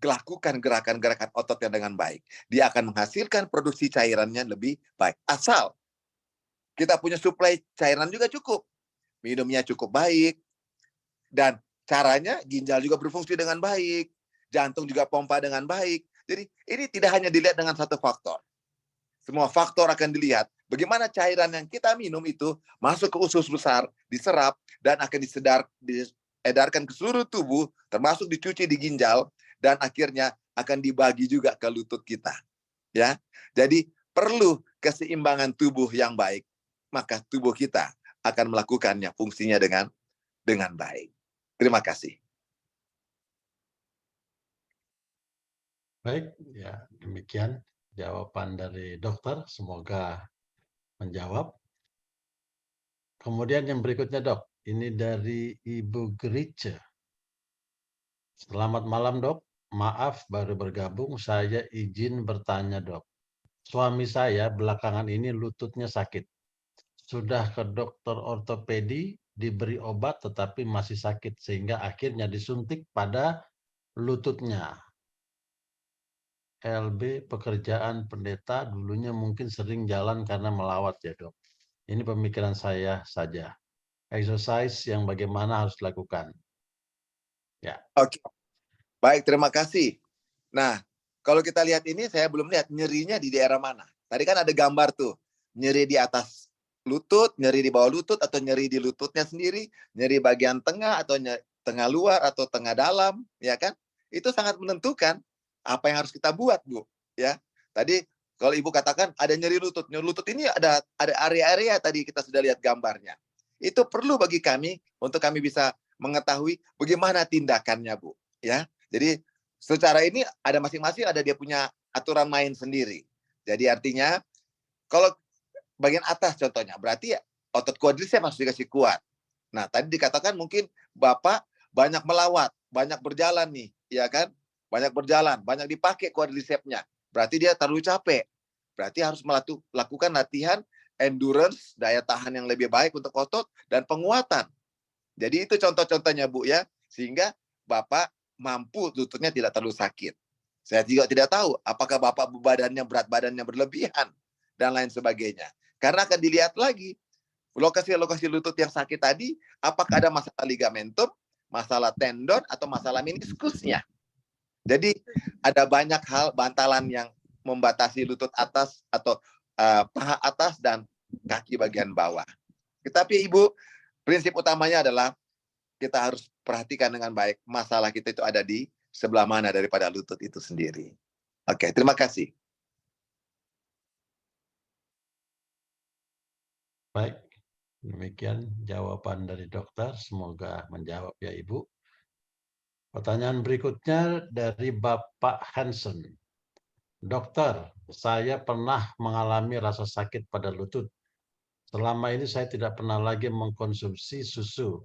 lakukan gerakan-gerakan otot yang dengan baik. Dia akan menghasilkan produksi cairannya lebih baik. Asal kita punya suplai cairan juga cukup. Minumnya cukup baik. Dan caranya ginjal juga berfungsi dengan baik. Jantung juga pompa dengan baik. Jadi ini tidak hanya dilihat dengan satu faktor. Semua faktor akan dilihat. Bagaimana cairan yang kita minum itu masuk ke usus besar, diserap, dan akan diedarkan ke seluruh tubuh, termasuk dicuci di ginjal, dan akhirnya akan dibagi juga ke lutut kita. Ya, jadi perlu keseimbangan tubuh yang baik, maka tubuh kita akan melakukannya fungsinya dengan baik. Terima kasih. Baik, ya demikian jawaban dari dokter. Semoga menjawab. Kemudian yang berikutnya dok, ini dari Ibu Gerice. Selamat malam dok. Maaf baru bergabung, saya izin bertanya dok. Suami saya belakangan ini lututnya sakit. Sudah ke dokter ortopedi, diberi obat tetapi masih sakit sehingga akhirnya disuntik pada lututnya. LB pekerjaan pendeta dulunya mungkin sering jalan karena melawat ya dok. Ini pemikiran saya saja. Exercise yang bagaimana harus dilakukan. Ya. Oke. Baik, terima kasih. Nah, kalau kita lihat ini, saya belum lihat nyerinya di daerah mana. Tadi kan ada gambar tuh, nyeri di atas lutut, nyeri di bawah lutut, atau nyeri di lututnya sendiri, nyeri bagian tengah, atau tengah luar, atau tengah dalam, ya kan? Itu sangat menentukan apa yang harus kita buat, Bu. Ya, tadi kalau Ibu katakan ada nyeri lutut. Nyeri lutut ini ada area-area tadi kita sudah lihat gambarnya. Itu perlu bagi kami untuk kami bisa mengetahui bagaimana tindakannya, Bu. Ya. Jadi secara ini ada masing-masing ada dia punya aturan main sendiri. Jadi artinya kalau bagian atas contohnya berarti otot quadriceps harus dikasih kuat. Nah, tadi dikatakan mungkin Bapak banyak melawat, banyak berjalan nih, ya kan? Banyak berjalan, banyak dipakai quadricepsnya. Berarti dia terlalu capek. Berarti harus melakukan latihan endurance, daya tahan yang lebih baik untuk otot dan penguatan. Jadi itu contoh-contohnya, Bu ya. Sehingga Bapak mampu lututnya tidak terlalu sakit. Saya juga tidak tahu apakah Bapak berat badannya berlebihan dan lain sebagainya. Karena akan dilihat lagi lokasi-lokasi lutut yang sakit tadi, apakah ada masalah ligamentum, masalah tendon, atau masalah meniskusnya. Jadi ada banyak hal bantalan yang membatasi lutut atas atau paha atas dan kaki bagian bawah. Tetapi Ibu, prinsip utamanya adalah kita harus perhatikan dengan baik masalah kita itu ada di sebelah mana daripada lutut itu sendiri. Oke, terima kasih. Baik, demikian jawaban dari dokter. Semoga menjawab ya Ibu. Pertanyaan berikutnya dari Bapak Hansen. Dokter, saya pernah mengalami rasa sakit pada lutut. Selama ini saya tidak pernah lagi mengkonsumsi susu.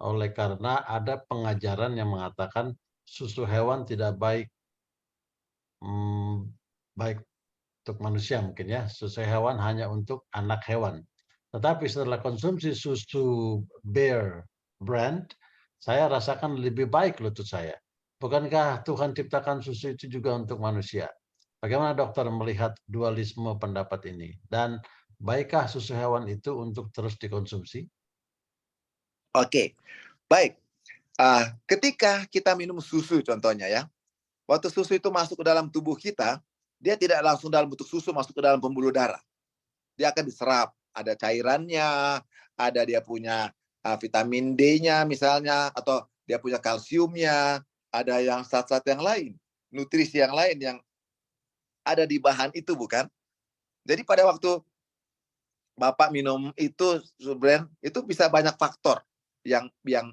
Oleh karena ada pengajaran yang mengatakan susu hewan tidak baik baik untuk manusia mungkin ya. Susu hewan hanya untuk anak hewan. Tetapi setelah konsumsi susu Bear brand, saya rasakan lebih baik lutut saya. Bukankah Tuhan ciptakan susu itu juga untuk manusia? Bagaimana dokter melihat dualisme pendapat ini? Dan baikkah susu hewan itu untuk terus dikonsumsi? Oke, baik. Ketika kita minum susu contohnya ya, waktu susu itu masuk ke dalam tubuh kita, dia tidak langsung dalam bentuk susu masuk ke dalam pembuluh darah. Dia akan diserap, ada cairannya, ada dia punya vitamin D-nya misalnya, atau dia punya kalsiumnya, ada yang zat-zat yang lain, nutrisi yang lain yang ada di bahan itu, bukan? Jadi pada waktu Bapak minum itu sebenarnya itu bisa banyak faktor yang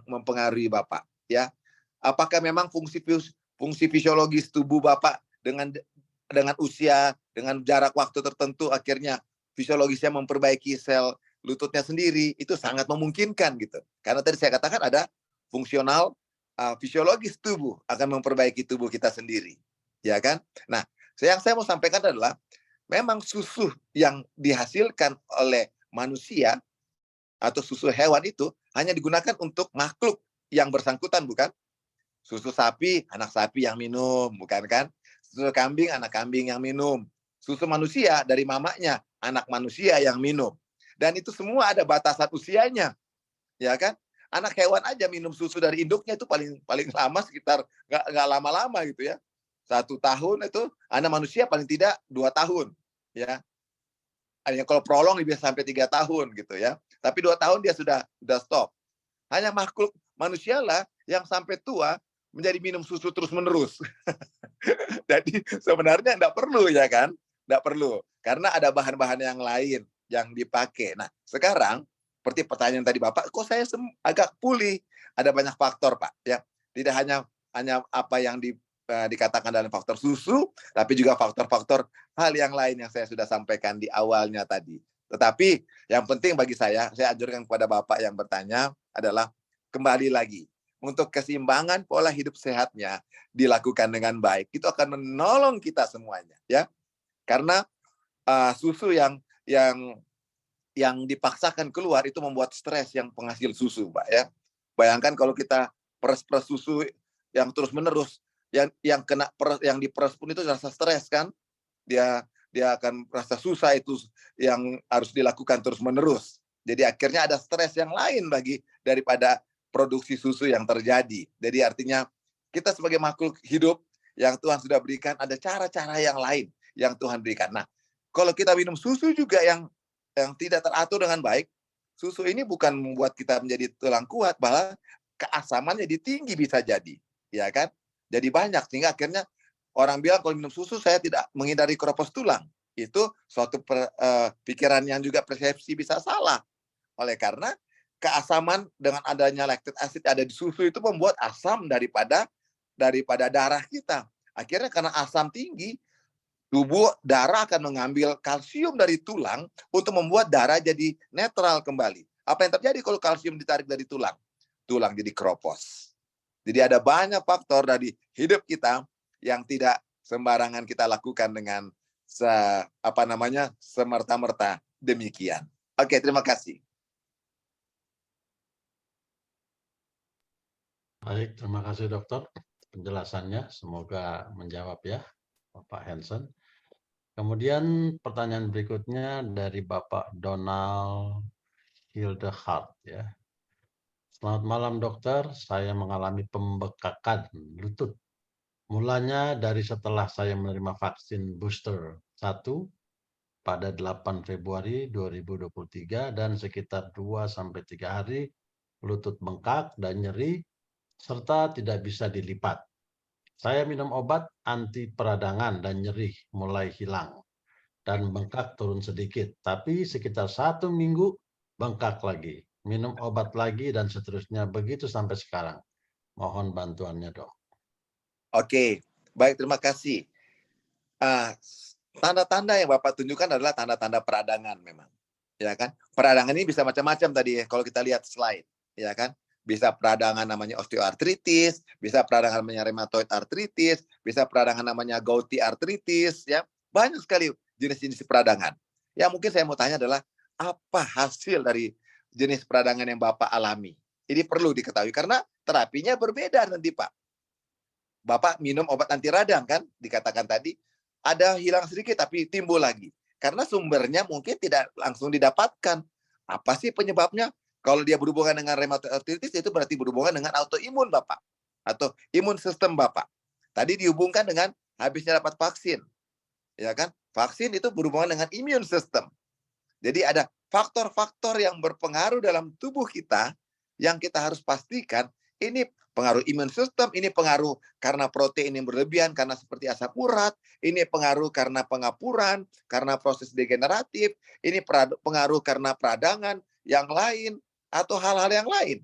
mempengaruhi Bapak, ya. Apakah memang fungsi fisiologis tubuh Bapak dengan usia, dengan jarak waktu tertentu akhirnya fisiologisnya memperbaiki sel lututnya sendiri, itu sangat memungkinkan gitu. Karena tadi saya katakan ada fungsional fisiologis tubuh akan memperbaiki tubuh kita sendiri, ya kan? Nah, yang saya mau sampaikan adalah memang susu yang dihasilkan oleh manusia atau susu hewan itu hanya digunakan untuk makhluk yang bersangkutan, bukan? Susu sapi, anak sapi yang minum, bukan kan? Susu kambing, anak kambing yang minum. Susu manusia dari mamanya, anak manusia yang minum. Dan itu semua ada batasan usianya, ya kan? Anak hewan aja minum susu dari induknya itu paling lama sekitar nggak lama-lama gitu ya. 1 tahun itu, anak manusia paling tidak 2 tahun, ya. Hanya kalau prolong bisa sampai 3 tahun gitu ya. Tapi 2 tahun dia sudah stop. Hanya makhluk manusia lah yang sampai tua menjadi minum susu terus-menerus. Jadi sebenarnya enggak perlu, ya kan? Enggak perlu. Karena ada bahan-bahan yang lain yang dipakai. Nah, sekarang seperti pertanyaan tadi Bapak, kok saya agak pulih? Ada banyak faktor, Pak, ya. Tidak hanya apa yang dikatakan dalam faktor susu, tapi juga faktor-faktor hal yang lain yang saya sudah sampaikan di awalnya tadi. Tetapi yang penting bagi saya anjurkan kepada Bapak yang bertanya adalah kembali lagi, untuk keseimbangan pola hidup sehatnya dilakukan dengan baik, itu akan menolong kita semuanya, ya. Karena susu yang dipaksakan keluar itu membuat stres yang penghasil susu, Pak, ya. Bayangkan kalau kita peres susu yang terus-menerus, yang diperes pun itu rasa stres kan, dia akan rasa susah, itu yang harus dilakukan terus-menerus. Jadi akhirnya ada stres yang lain daripada produksi susu yang terjadi. Jadi artinya kita sebagai makhluk hidup yang Tuhan sudah berikan, ada cara-cara yang lain yang Tuhan berikan. Nah, kalau kita minum susu juga yang tidak teratur dengan baik, susu ini bukan membuat kita menjadi tulang kuat, malah keasamannya jadi tinggi bisa jadi, ya kan? Jadi banyak, sehingga akhirnya orang bilang kalau minum susu saya tidak menghindari keropos tulang. Itu suatu pikiran yang juga persepsi bisa salah. Oleh karena keasaman dengan adanya lactic acid ada di susu itu membuat asam daripada darah kita. Akhirnya karena asam tinggi, tubuh darah akan mengambil kalsium dari tulang untuk membuat darah jadi netral kembali. Apa yang terjadi kalau kalsium ditarik dari tulang? Tulang jadi keropos. Jadi ada banyak faktor dari hidup kita yang tidak sembarangan kita lakukan dengan semerta-merta demikian. Oke, terima kasih. Baik, terima kasih dokter penjelasannya. Semoga menjawab ya Bapak Hansen. Kemudian pertanyaan berikutnya dari Bapak Donald Hildehard ya. Selamat malam dokter, saya mengalami pembekakan lutut. Mulanya dari setelah saya menerima vaksin booster 1 pada 8 Februari 2023 dan sekitar 2-3 hari lutut bengkak dan nyeri serta tidak bisa dilipat. Saya minum obat anti peradangan dan nyeri mulai hilang dan bengkak turun sedikit, tapi sekitar 1 minggu bengkak lagi. Minum obat lagi dan seterusnya begitu sampai sekarang. Mohon bantuannya, Dok. Oke, baik, terima kasih. Tanda-tanda yang Bapak tunjukkan adalah tanda-tanda peradangan memang. Ya kan? Peradangan ini bisa macam-macam tadi ya, kalau kita lihat slide, ya kan? Bisa peradangan namanya osteoartritis, bisa peradangan namanya rheumatoid arthritis, bisa peradangan namanya gouty arthritis, ya. Banyak sekali jenis-jenis peradangan. Yang mungkin saya mau tanya adalah apa hasil dari jenis peradangan yang Bapak alami? Ini perlu diketahui karena terapinya berbeda nanti, Pak. Bapak minum obat anti radang kan, dikatakan tadi, ada hilang sedikit tapi timbul lagi. Karena sumbernya mungkin tidak langsung didapatkan. Apa sih penyebabnya? Kalau dia berhubungan dengan rheumatoid arthritis, itu berarti berhubungan dengan autoimun Bapak. Atau imun sistem Bapak. Tadi dihubungkan dengan habisnya dapat vaksin. Ya kan? Vaksin itu berhubungan dengan imun sistem. Jadi ada faktor-faktor yang berpengaruh dalam tubuh kita yang kita harus pastikan Ini pengaruh imun sistem, ini pengaruh karena protein yang berlebihan, karena seperti asam urat, ini pengaruh karena pengapuran, karena proses degeneratif, ini pengaruh karena peradangan yang lain, atau hal-hal yang lain.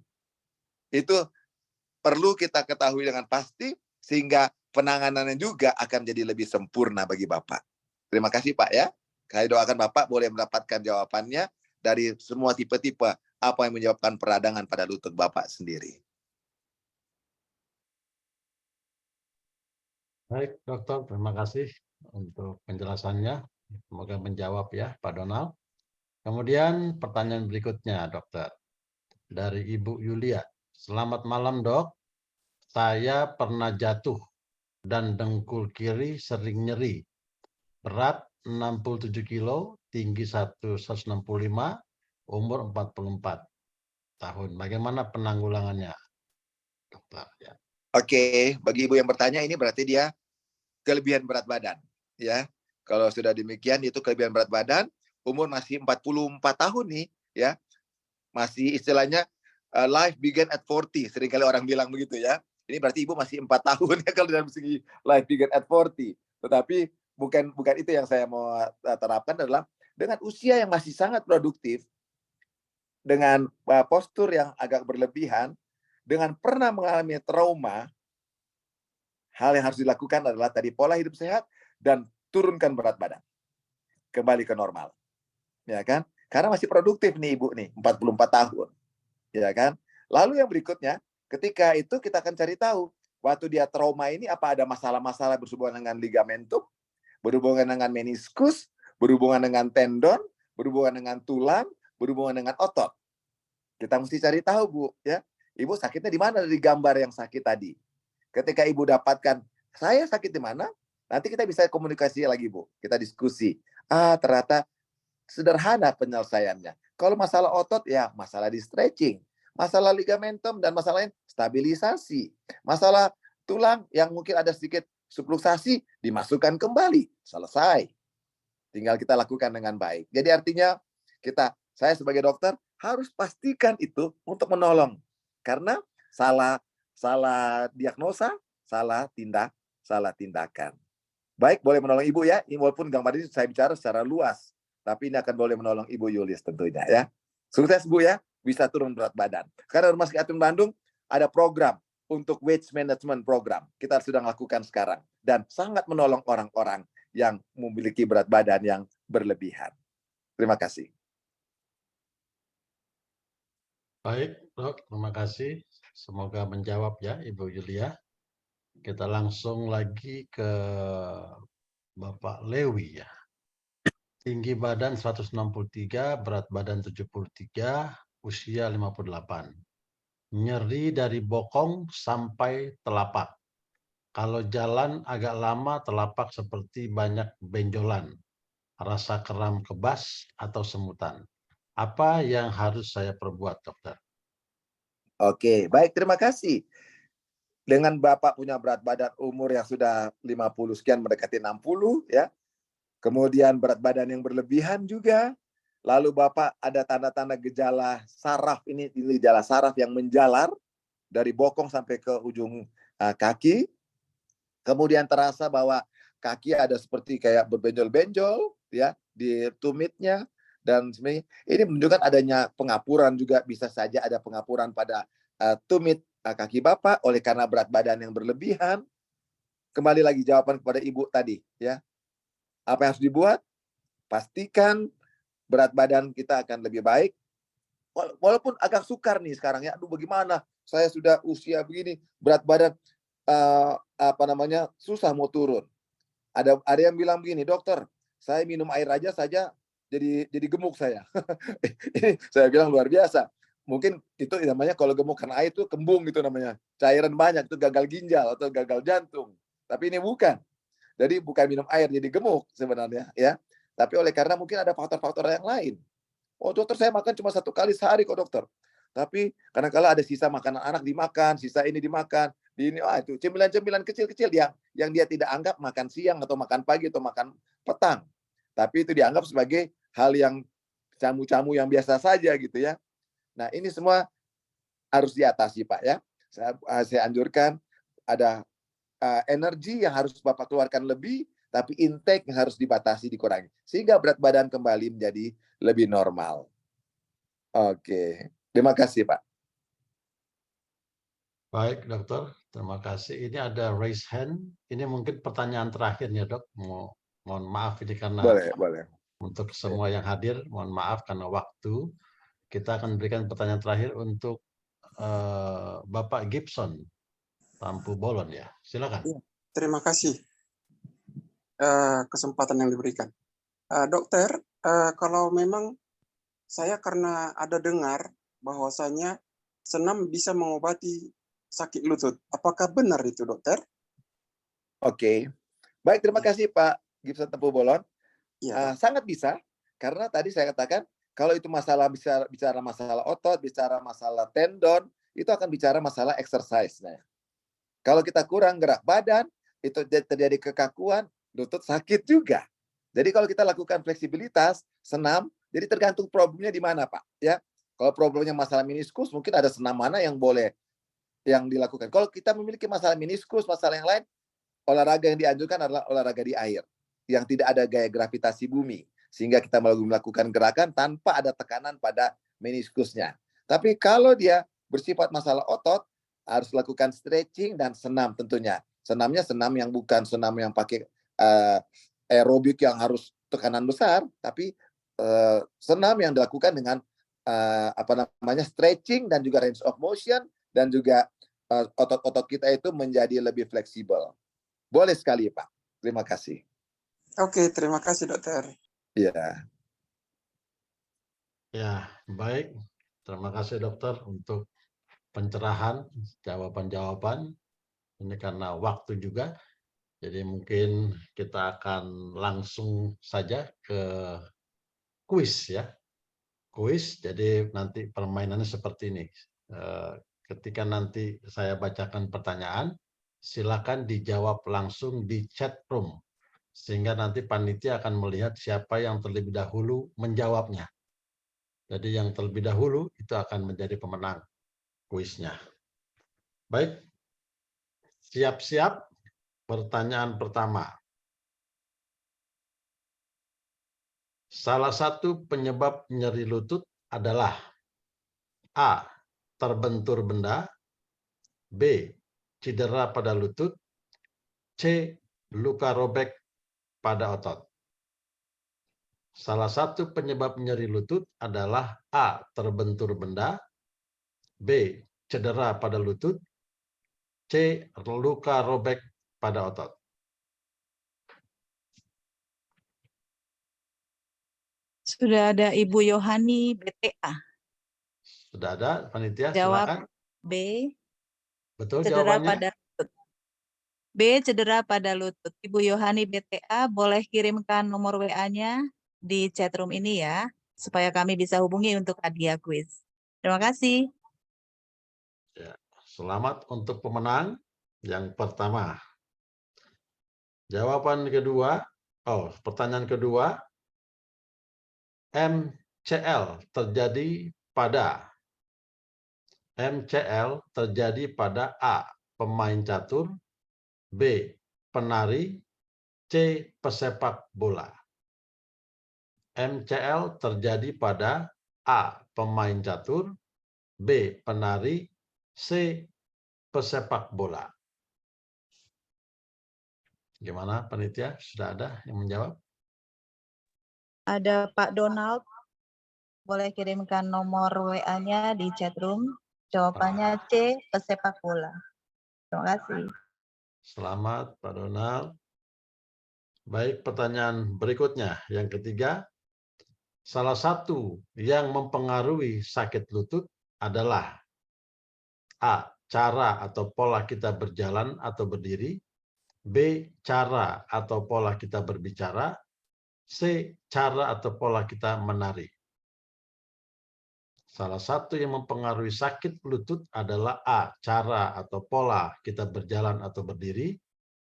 Itu perlu kita ketahui dengan pasti, sehingga penanganannya juga akan jadi lebih sempurna bagi Bapak. Terima kasih Pak ya. Saya doakan Bapak boleh mendapatkan jawabannya dari semua tipe-tipe apa yang menyebabkan peradangan pada lutut Bapak sendiri. Baik, dokter, terima kasih untuk penjelasannya. Semoga menjawab ya, Pak Donald. Kemudian pertanyaan berikutnya, dokter. Dari Ibu Yulia. Selamat malam, dok. Saya pernah jatuh dan dengkul kiri sering nyeri. Berat 67 kilo, tinggi 165, umur 44 tahun. Bagaimana penanggulangannya, dokter? Ya. Oke, bagi ibu yang bertanya ini berarti dia kelebihan berat badan, ya. Kalau sudah demikian itu kelebihan berat badan, umur masih 44 tahun nih, ya. Masih istilahnya life began at 40, seringkali orang bilang begitu ya. Ini berarti ibu masih 4 tahun ya kalau dalam segi life began at 40. Tetapi bukan itu yang saya mau terapkan, adalah dengan usia yang masih sangat produktif, dengan postur yang agak berlebihan, dengan pernah mengalami trauma, hal yang harus dilakukan adalah tadi pola hidup sehat dan turunkan berat badan. Kembali ke normal. Ya kan? Karena masih produktif nih ibu nih, 44 tahun. Ya kan? Lalu yang berikutnya, ketika itu kita akan cari tahu, waktu dia trauma ini apa ada masalah-masalah berhubungan dengan ligamentum, berhubungan dengan meniskus, berhubungan dengan tendon, berhubungan dengan tulang, berhubungan dengan otot. Kita mesti cari tahu, Bu, ya. Ibu sakitnya di mana dari gambar yang sakit tadi. Ketika ibu dapatkan, saya sakit di mana? Nanti kita bisa komunikasi lagi, Bu. Kita diskusi. Ternyata sederhana penyelesaiannya. Kalau masalah otot, ya masalah di stretching. Masalah ligamentum dan masalah lain, stabilisasi. Masalah tulang yang mungkin ada sedikit subluxasi, dimasukkan kembali. Selesai. Tinggal kita lakukan dengan baik. Jadi artinya, saya sebagai dokter, harus pastikan itu untuk menolong. Karena salah diagnosa, salah tindakan. Baik, boleh menolong ibu ya. Walaupun gambar ini saya bicara secara luas, tapi ini akan boleh menolong Ibu Yulis tentunya ya. Sukses Bu ya, bisa turun berat badan. Karena Rumah Sakit Advent Bandung ada program untuk weight management program. Kita sedang lakukan sekarang dan sangat menolong orang-orang yang memiliki berat badan yang berlebihan. Terima kasih. Baik, dok. Terima kasih. Semoga menjawab ya, Ibu Yulia. Kita langsung lagi ke Bapak Lewi ya. Tinggi badan 163, berat badan 73, usia 58. Nyeri dari bokong sampai telapak. Kalau jalan agak lama, telapak seperti banyak benjolan. Rasa kram kebas atau semutan. Apa yang harus saya perbuat, dokter? Oke, baik, terima kasih. Dengan Bapak punya berat badan umur yang sudah 50 sekian mendekati 60 ya. Kemudian berat badan yang berlebihan juga. Lalu Bapak ada tanda-tanda gejala saraf, ini gejala saraf yang menjalar dari bokong sampai ke ujung kaki. Kemudian terasa bahwa kaki ada seperti kayak berbenjol-benjol ya di tumitnya. Dan sebenarnya ini menunjukkan adanya pengapuran juga, bisa saja ada pengapuran pada tumit kaki Bapak oleh karena berat badan yang berlebihan. Kembali lagi jawaban kepada Ibu tadi ya. Apa yang harus dibuat? Pastikan berat badan kita akan lebih baik. Walaupun agak sukar nih sekarang ya. Aduh bagaimana? Saya sudah usia begini, berat badan susah mau turun. Ada yang bilang begini, dokter, saya minum air aja saja jadi gemuk saya. Ini saya bilang luar biasa. Mungkin itu namanya kalau gemuk karena air itu kembung gitu namanya. Cairan banyak itu gagal ginjal atau gagal jantung. Tapi ini bukan. Jadi bukan minum air jadi gemuk sebenarnya ya. Tapi oleh karena mungkin ada faktor-faktor yang lain. Oh dokter, saya makan cuma 1 kali sehari kok dokter. Tapi kadang-kala ada sisa makanan anak dimakan, sisa ini dimakan. Itu cemilan-cemilan kecil-kecil yang dia tidak anggap makan siang atau makan pagi atau makan petang. Tapi itu dianggap sebagai hal yang camu-camu yang biasa saja gitu ya. Nah ini semua harus diatasi Pak ya. Saya anjurkan ada energi yang harus Bapak keluarkan lebih, tapi intake yang harus dibatasi, dikurangi. Sehingga berat badan kembali menjadi lebih normal. Oke, terima kasih Pak. Baik, dokter. Terima kasih. Ini ada raise hand. Ini mungkin pertanyaan terakhirnya, dok. Mohon maaf ini karena Boleh. untuk semua yang hadir, mohon maaf karena waktu. Kita akan berikan pertanyaan terakhir untuk Bapak Gibson, Tampu Bolon ya. Silakan. Ya, terima kasih kesempatan yang diberikan. Dokter, kalau memang saya karena ada dengar bahwasanya senam bisa mengobati sakit lutut. Apakah benar itu, dokter? Oke. Baik, terima kasih Pak Gibson Tampu Bolon. Iya. Sangat bisa, karena tadi saya katakan kalau itu bicara masalah otot, bicara masalah tendon, itu akan bicara masalah exercise. Nah, kalau kita kurang gerak badan, itu terjadi kekakuan, lutut sakit juga. Jadi kalau kita lakukan fleksibilitas, senam, jadi tergantung problemnya di mana, Pak. Ya, kalau problemnya masalah meniskus, mungkin ada senam mana yang boleh yang dilakukan. Kalau kita memiliki masalah meniskus, masalah yang lain, olahraga yang dianjurkan adalah olahraga di air, yang tidak ada gaya gravitasi bumi, sehingga kita melakukan gerakan tanpa ada tekanan pada meniskusnya. Tapi kalau dia bersifat masalah otot, harus lakukan stretching dan senam tentunya. Senamnya senam yang bukan senam yang pakai aerobik yang harus tekanan besar, tapi senam yang dilakukan dengan stretching dan juga range of motion, dan juga otot-otot kita itu menjadi lebih fleksibel. Boleh sekali, Pak. Terima kasih. Oke, terima kasih, dokter. Ya. Ya, baik. Terima kasih dokter untuk pencerahan, jawaban-jawaban. Ini karena waktu juga. Jadi mungkin kita akan langsung saja ke kuis ya. Kuis, jadi nanti permainannya seperti ini. Ketika nanti saya bacakan pertanyaan, silakan dijawab langsung di chat room. Sehingga nanti panitia akan melihat siapa yang terlebih dahulu menjawabnya. Jadi yang terlebih dahulu itu akan menjadi pemenang kuisnya. Baik, siap-siap pertanyaan pertama. Salah satu penyebab nyeri lutut adalah A. Terbentur benda, B. Cedera pada lutut, C. Luka robek pada otot. Salah satu penyebab nyeri lutut adalah A. Terbentur benda, B. Cedera pada lutut, C. Luka robek pada otot. Sudah ada Ibu Yohani BTA. Sudah ada panitia, Jawab silakan. B. Betul Cedera jawabannya? pada lutut. B. Cedera pada lutut. Ibu Yohani BTA boleh kirimkan nomor WA-nya di chatroom ini ya, supaya kami bisa hubungi untuk hadiah kuis. Terima kasih. Ya, selamat untuk pemenang yang pertama. Jawaban kedua, pertanyaan kedua, MCL terjadi pada A. Pemain catur, B. Penari, C. Pesepak bola. MCL terjadi pada A. Pemain catur, B. Penari, C. Pesepak bola. Gimana panitia? Sudah ada yang menjawab? Ada Pak Donald. Boleh kirimkan nomor WA-nya di chatroom. Jawabannya C. Pesepak bola. Terima kasih. Selamat Pak Donald. Baik, pertanyaan berikutnya. Yang ketiga, salah satu yang mempengaruhi sakit lutut adalah A. Cara atau pola kita berjalan atau berdiri, B. Cara atau pola kita berbicara, C. Cara atau pola kita menari. Salah satu yang mempengaruhi sakit lutut adalah A. Cara atau pola kita berjalan atau berdiri,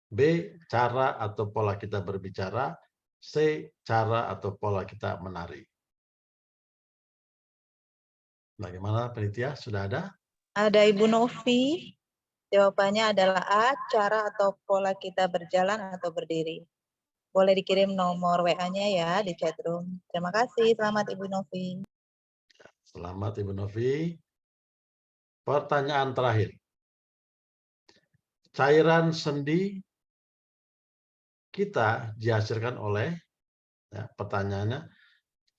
B. Cara atau pola kita berbicara, C. Cara atau pola kita menari. Bagaimana panitia? Sudah ada? Ada Ibu Novi. Jawabannya adalah A, cara atau pola kita berjalan atau berdiri. Boleh dikirim nomor WA-nya ya di chatroom. Terima kasih. Selamat Ibu Novi. Selamat Ibu Novi. Pertanyaan terakhir. Cairan sendi kita dihasilkan oleh, ya, pertanyaannya,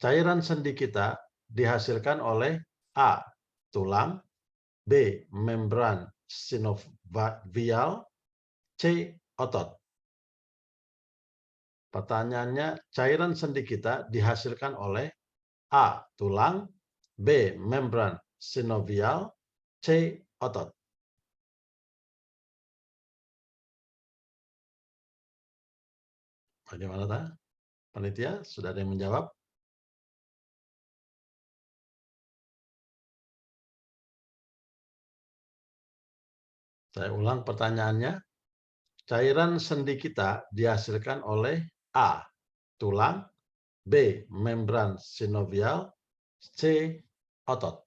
cairan sendi kita dihasilkan oleh A, tulang, B, membran sinovial, C, otot. Pertanyaannya, cairan sendi kita dihasilkan oleh A, tulang, B, membran sinovial, C, otot. Bagaimana, Ta? Panitia, sudah ada yang menjawab? Saya ulang pertanyaannya. Cairan sendi kita dihasilkan oleh A, tulang, B, membran sinovial, C, otot.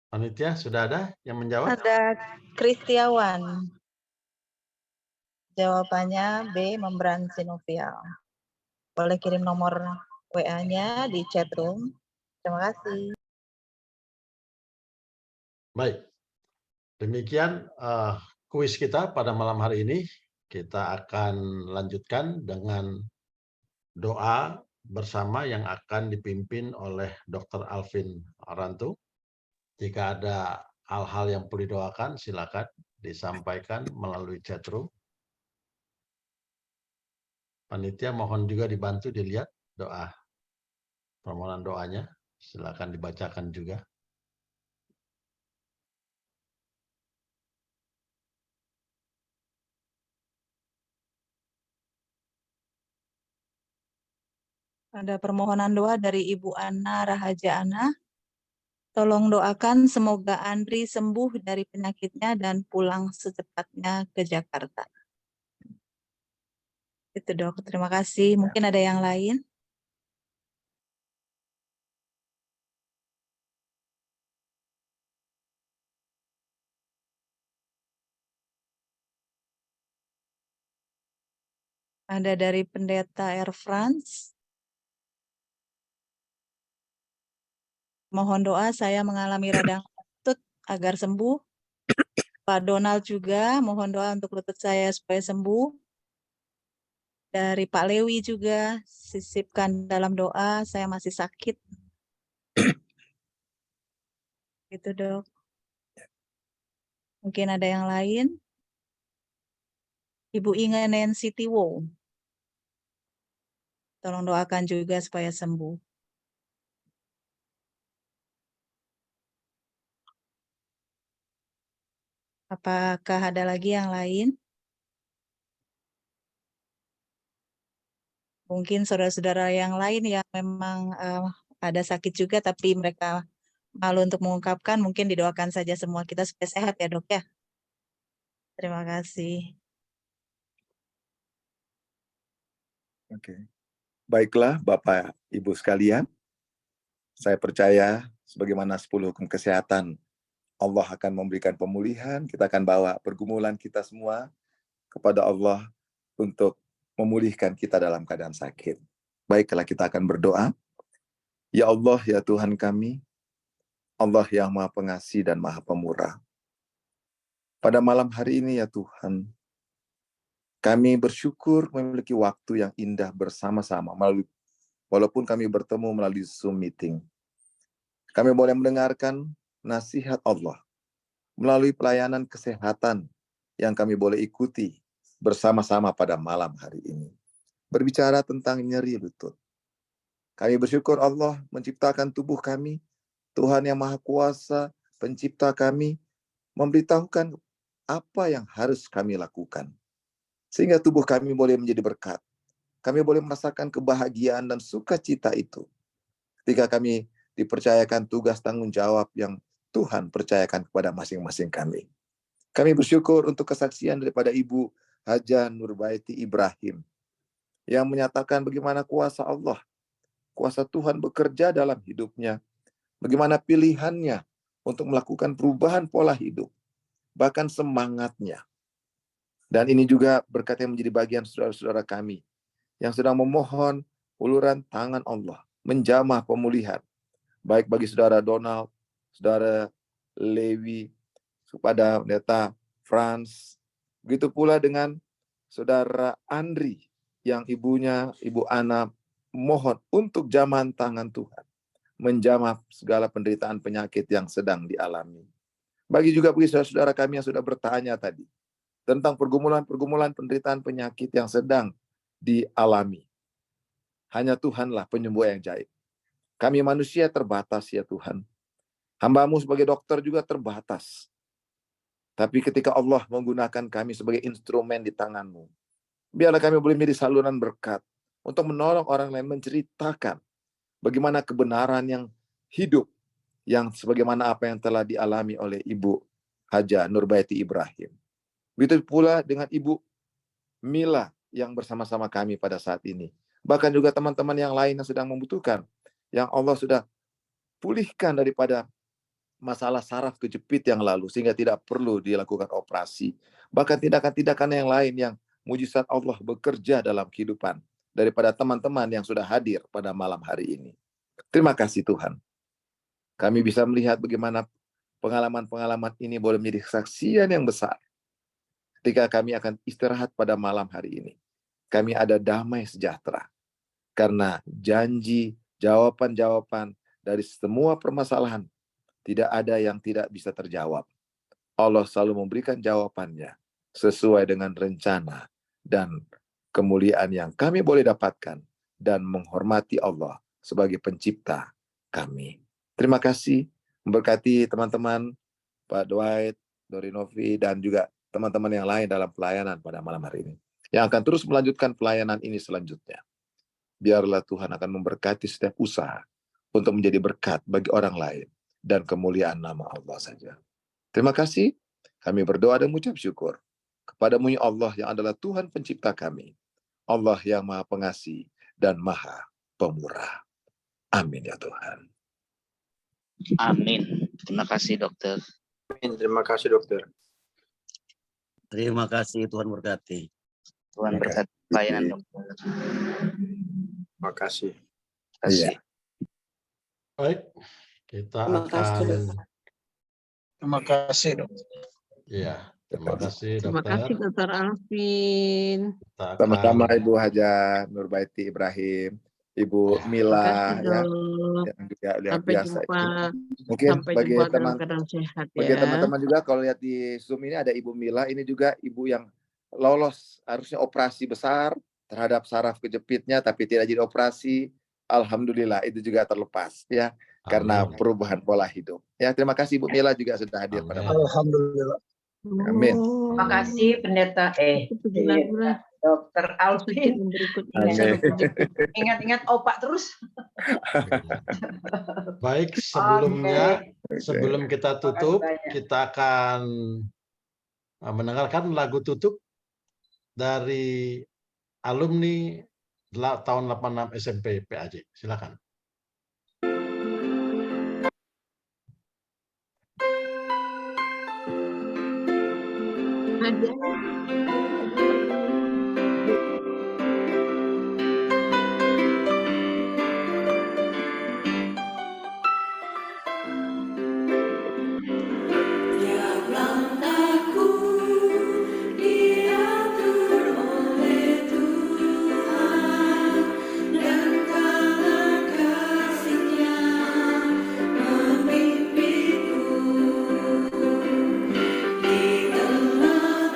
Panitia, sudah ada yang menjawab? Ada Kristiawan. Jawabannya B, membran sinovial. Boleh kirim nomor WA-nya di chatroom. Terima kasih. Baik. Demikian kuis kita pada malam hari ini. Kita akan lanjutkan dengan doa bersama yang akan dipimpin oleh Dr. Alvin Rantu. Jika ada hal-hal yang perlu didoakan, silakan disampaikan melalui chatroom. Panitia mohon juga dibantu dilihat doa, permohonan doanya. Silakan dibacakan juga. Ada permohonan doa dari Ibu Ana Rahaja Ana. Tolong doakan semoga Andri sembuh dari penyakitnya dan pulang secepatnya ke Jakarta. Itu Dok, terima kasih. Mungkin ada yang lain? Ada dari Pendeta Air France. Mohon doa saya mengalami radang lutut agar sembuh. Pak Donald juga mohon doa untuk lutut saya supaya sembuh. Dari Pak Lewi juga sisipkan dalam doa, saya masih sakit. Gitu Dok. Mungkin ada yang lain. Ibu Inge Nancy Tiwo. Tolong doakan juga supaya sembuh. Apakah ada lagi yang lain? Mungkin saudara-saudara yang lain yang memang ada sakit juga tapi mereka malu untuk mengungkapkan, mungkin didoakan saja semua kita supaya sehat ya Dok ya. Terima kasih. Oke. Baiklah Bapak Ibu sekalian, saya percaya sebagaimana 10 hukum kesehatan, Allah akan memberikan pemulihan, kita akan bawa pergumulan kita semua kepada Allah untuk memulihkan kita dalam keadaan sakit. Baiklah kita akan berdoa. Ya Allah, ya Tuhan kami, Allah yang Maha Pengasih dan Maha Pemurah. Pada malam hari ini ya Tuhan, kami bersyukur memiliki waktu yang indah bersama-sama, walaupun kami bertemu melalui Zoom meeting. Kami boleh mendengarkan nasihat Allah melalui pelayanan kesehatan yang kami boleh ikuti bersama-sama pada malam hari ini. Berbicara tentang nyeri lutut. Kami bersyukur Allah menciptakan tubuh kami, Tuhan yang Maha Kuasa, pencipta kami, memberitahukan apa yang harus kami lakukan. Sehingga tubuh kami boleh menjadi berkat. Kami boleh merasakan kebahagiaan dan sukacita itu. Ketika kami dipercayakan tugas tanggung jawab yang Tuhan percayakan kepada masing-masing kami. Kami bersyukur untuk kesaksian daripada Ibu Haja Nurbaiti Ibrahim yang menyatakan bagaimana kuasa Allah kuasa Tuhan bekerja dalam hidupnya, bagaimana pilihannya untuk melakukan perubahan pola hidup, bahkan semangatnya. Dan ini juga berkat yang menjadi bagian saudara-saudara kami yang sedang memohon uluran tangan Allah, menjamah pemulihan, baik bagi saudara Donald, saudara Lewi, kepada pendeta Franz, begitu pula dengan saudara Andri, yang ibunya, Ibu Ana, mohon untuk jamahan tangan Tuhan, menjamah segala penderitaan penyakit yang sedang dialami. Bagi saudara-saudara kami yang sudah bertanya tadi, tentang pergumulan-pergumulan penderitaan penyakit yang sedang dialami. Hanya Tuhanlah penyembuh yang ajaib. Kami manusia terbatas ya Tuhan. Hamba-Mu sebagai dokter juga terbatas. Tapi ketika Allah menggunakan kami sebagai instrumen di tangan-Mu, biarlah kami boleh menjadi saluran berkat untuk menolong orang lain menceritakan bagaimana kebenaran yang hidup, yang sebagaimana apa yang telah dialami oleh Ibu Haja Nurbaiti Ibrahim. Begitu pula dengan Ibu Mila yang bersama-sama kami pada saat ini. Bahkan juga teman-teman yang lain yang sedang membutuhkan, yang Allah sudah pulihkan daripada masalah saraf kejepit yang lalu, sehingga tidak perlu dilakukan operasi. Bahkan tindakan-tindakan yang lain yang mujizat Allah bekerja dalam kehidupan daripada teman-teman yang sudah hadir pada malam hari ini. Terima kasih Tuhan. Kami bisa melihat bagaimana pengalaman-pengalaman ini boleh menjadi kesaksian yang besar. Ketika kami akan istirahat pada malam hari ini, kami ada damai sejahtera. Karena janji, jawaban-jawaban dari semua permasalahan, tidak ada yang tidak bisa terjawab. Allah selalu memberikan jawabannya sesuai dengan rencana dan kemuliaan yang kami boleh dapatkan dan menghormati Allah sebagai pencipta kami. Terima kasih, memberkati teman-teman, Pak Dwight, Dorinovi, dan juga teman-teman yang lain dalam pelayanan pada malam hari ini, yang akan terus melanjutkan pelayanan ini selanjutnya. Biarlah Tuhan akan memberkati setiap usaha untuk menjadi berkat bagi orang lain dan kemuliaan nama Allah saja. Terima kasih, kami berdoa dan mengucap syukur kepada-Mu ya Allah yang adalah Tuhan pencipta kami, Allah yang Maha Pengasih dan Maha Pemurah. Amin ya Tuhan. Amin. Terima kasih dokter. Amin. Terima kasih dokter. Terima kasih, Tuhan berkati. Tuhan berkati pelayanan dokter. Terima kasih. Iya. Baik, kita Terima kasih, akan Terima kasih dokter. ya, terima kasih Terima dokter. kasih Dokter Alvin. Kita akan Sama-sama Ibu Haja Nurbaiti Ibrahim, Ibu Mila, Terima kasih ya, dok. yang juga luar Sampai biasa. jumpa. Mungkin Sampai bagi jumpa dalam teman keadaan sehat bagi ya. teman-teman juga kalau lihat di Zoom ini ada Ibu Mila, ini juga ibu yang lolos harusnya operasi besar terhadap saraf kejepitnya tapi tidak jadi operasi. Alhamdulillah itu juga terlepas ya karena Amin. perubahan pola hidup. Ya, terima kasih Ibu Mila juga sudah hadir pada Amin. malam. Alhamdulillah. Amin. Oh, Terima kasih pendeta itu lagu-lagu Dokter sedikit Alvin. yang berikutnya. Amin. Ingat-ingat opak terus. Baik, sebelumnya Oke. sebelum kita tutup, kita akan mendengarkan lagu tutup dari alumni tahun 86 SMP PAJ. Silakan. Ada. Tiap langkahku diatur oleh Tuhan dan tangan kasih-Nya membimbingku di tengah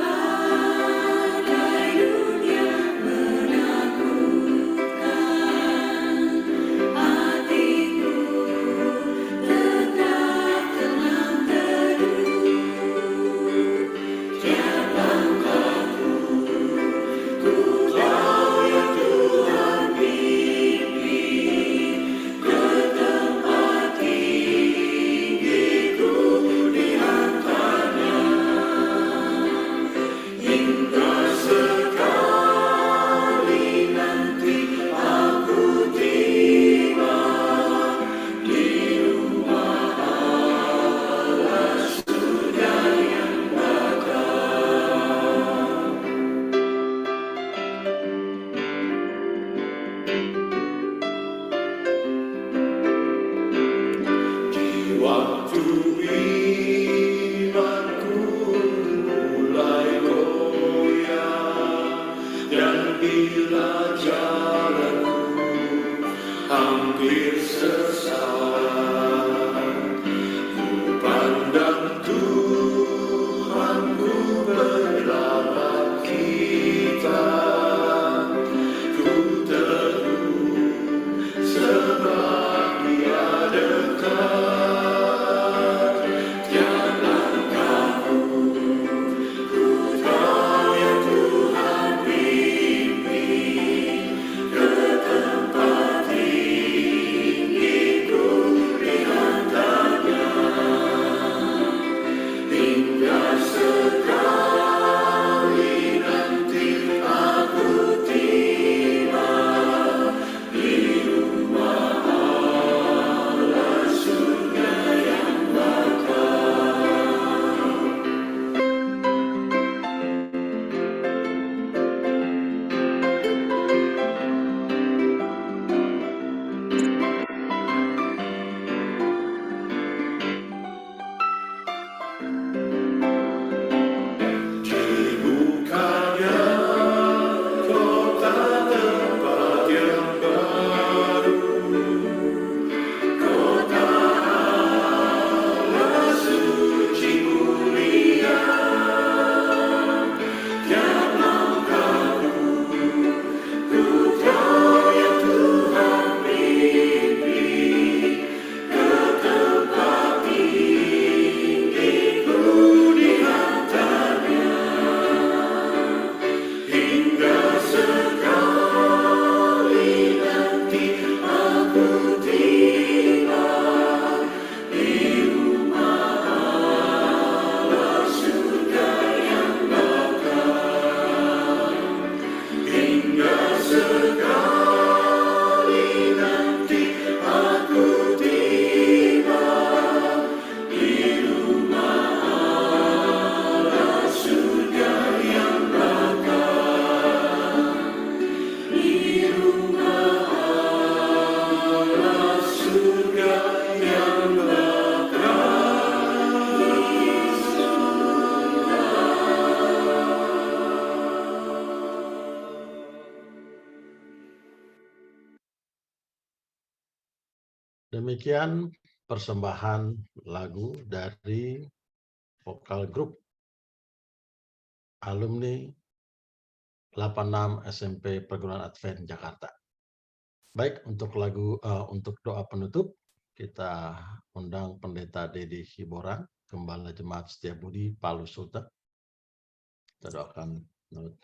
demikian persembahan lagu dari vokal grup alumni 86 SMP Perguruan Advent Jakarta. Baik, untuk untuk doa penutup, kita undang Pendeta Dedi Hiboran, Gembala Jemaat Setiabudi Palu Sulteng. Kita doakan menurut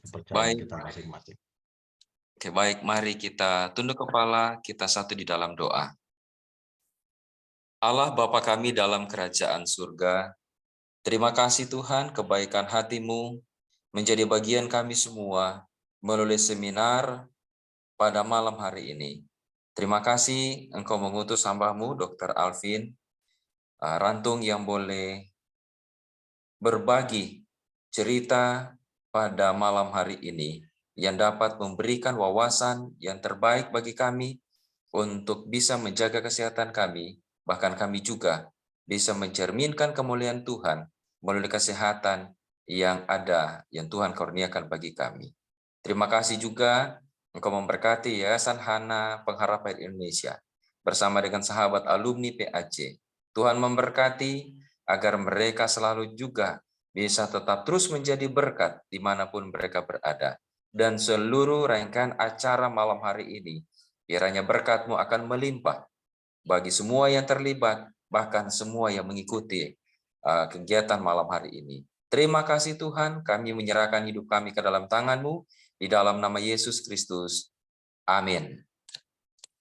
kepercayaan kita masing-masing. Oke, baik, mari kita tunduk kepala, kita satu di dalam doa. Allah Bapa kami dalam kerajaan surga, terima kasih Tuhan, kebaikan hati-Mu menjadi bagian kami semua melalui seminar pada malam hari ini. Terima kasih Engkau mengutus hamba-Mu, Dr. Alvin Rantung, yang boleh berbagi cerita pada malam hari ini, yang dapat memberikan wawasan yang terbaik bagi kami untuk bisa menjaga kesehatan kami, bahkan kami juga bisa mencerminkan kemuliaan Tuhan melalui kesehatan yang ada, yang Tuhan kurniakan bagi kami. Terima kasih juga Engkau memberkati Yayasan Hana Pengharapan Indonesia bersama dengan sahabat alumni PAJ. Tuhan memberkati agar mereka selalu juga bisa tetap terus menjadi berkat dimanapun mereka berada. Dan seluruh rangkaian acara malam hari ini, kiranya berkat-Mu akan melimpah bagi semua yang terlibat, bahkan semua yang mengikuti kegiatan malam hari ini. Terima kasih Tuhan, kami menyerahkan hidup kami ke dalam tangan-Mu, di dalam nama Yesus Kristus. Amin.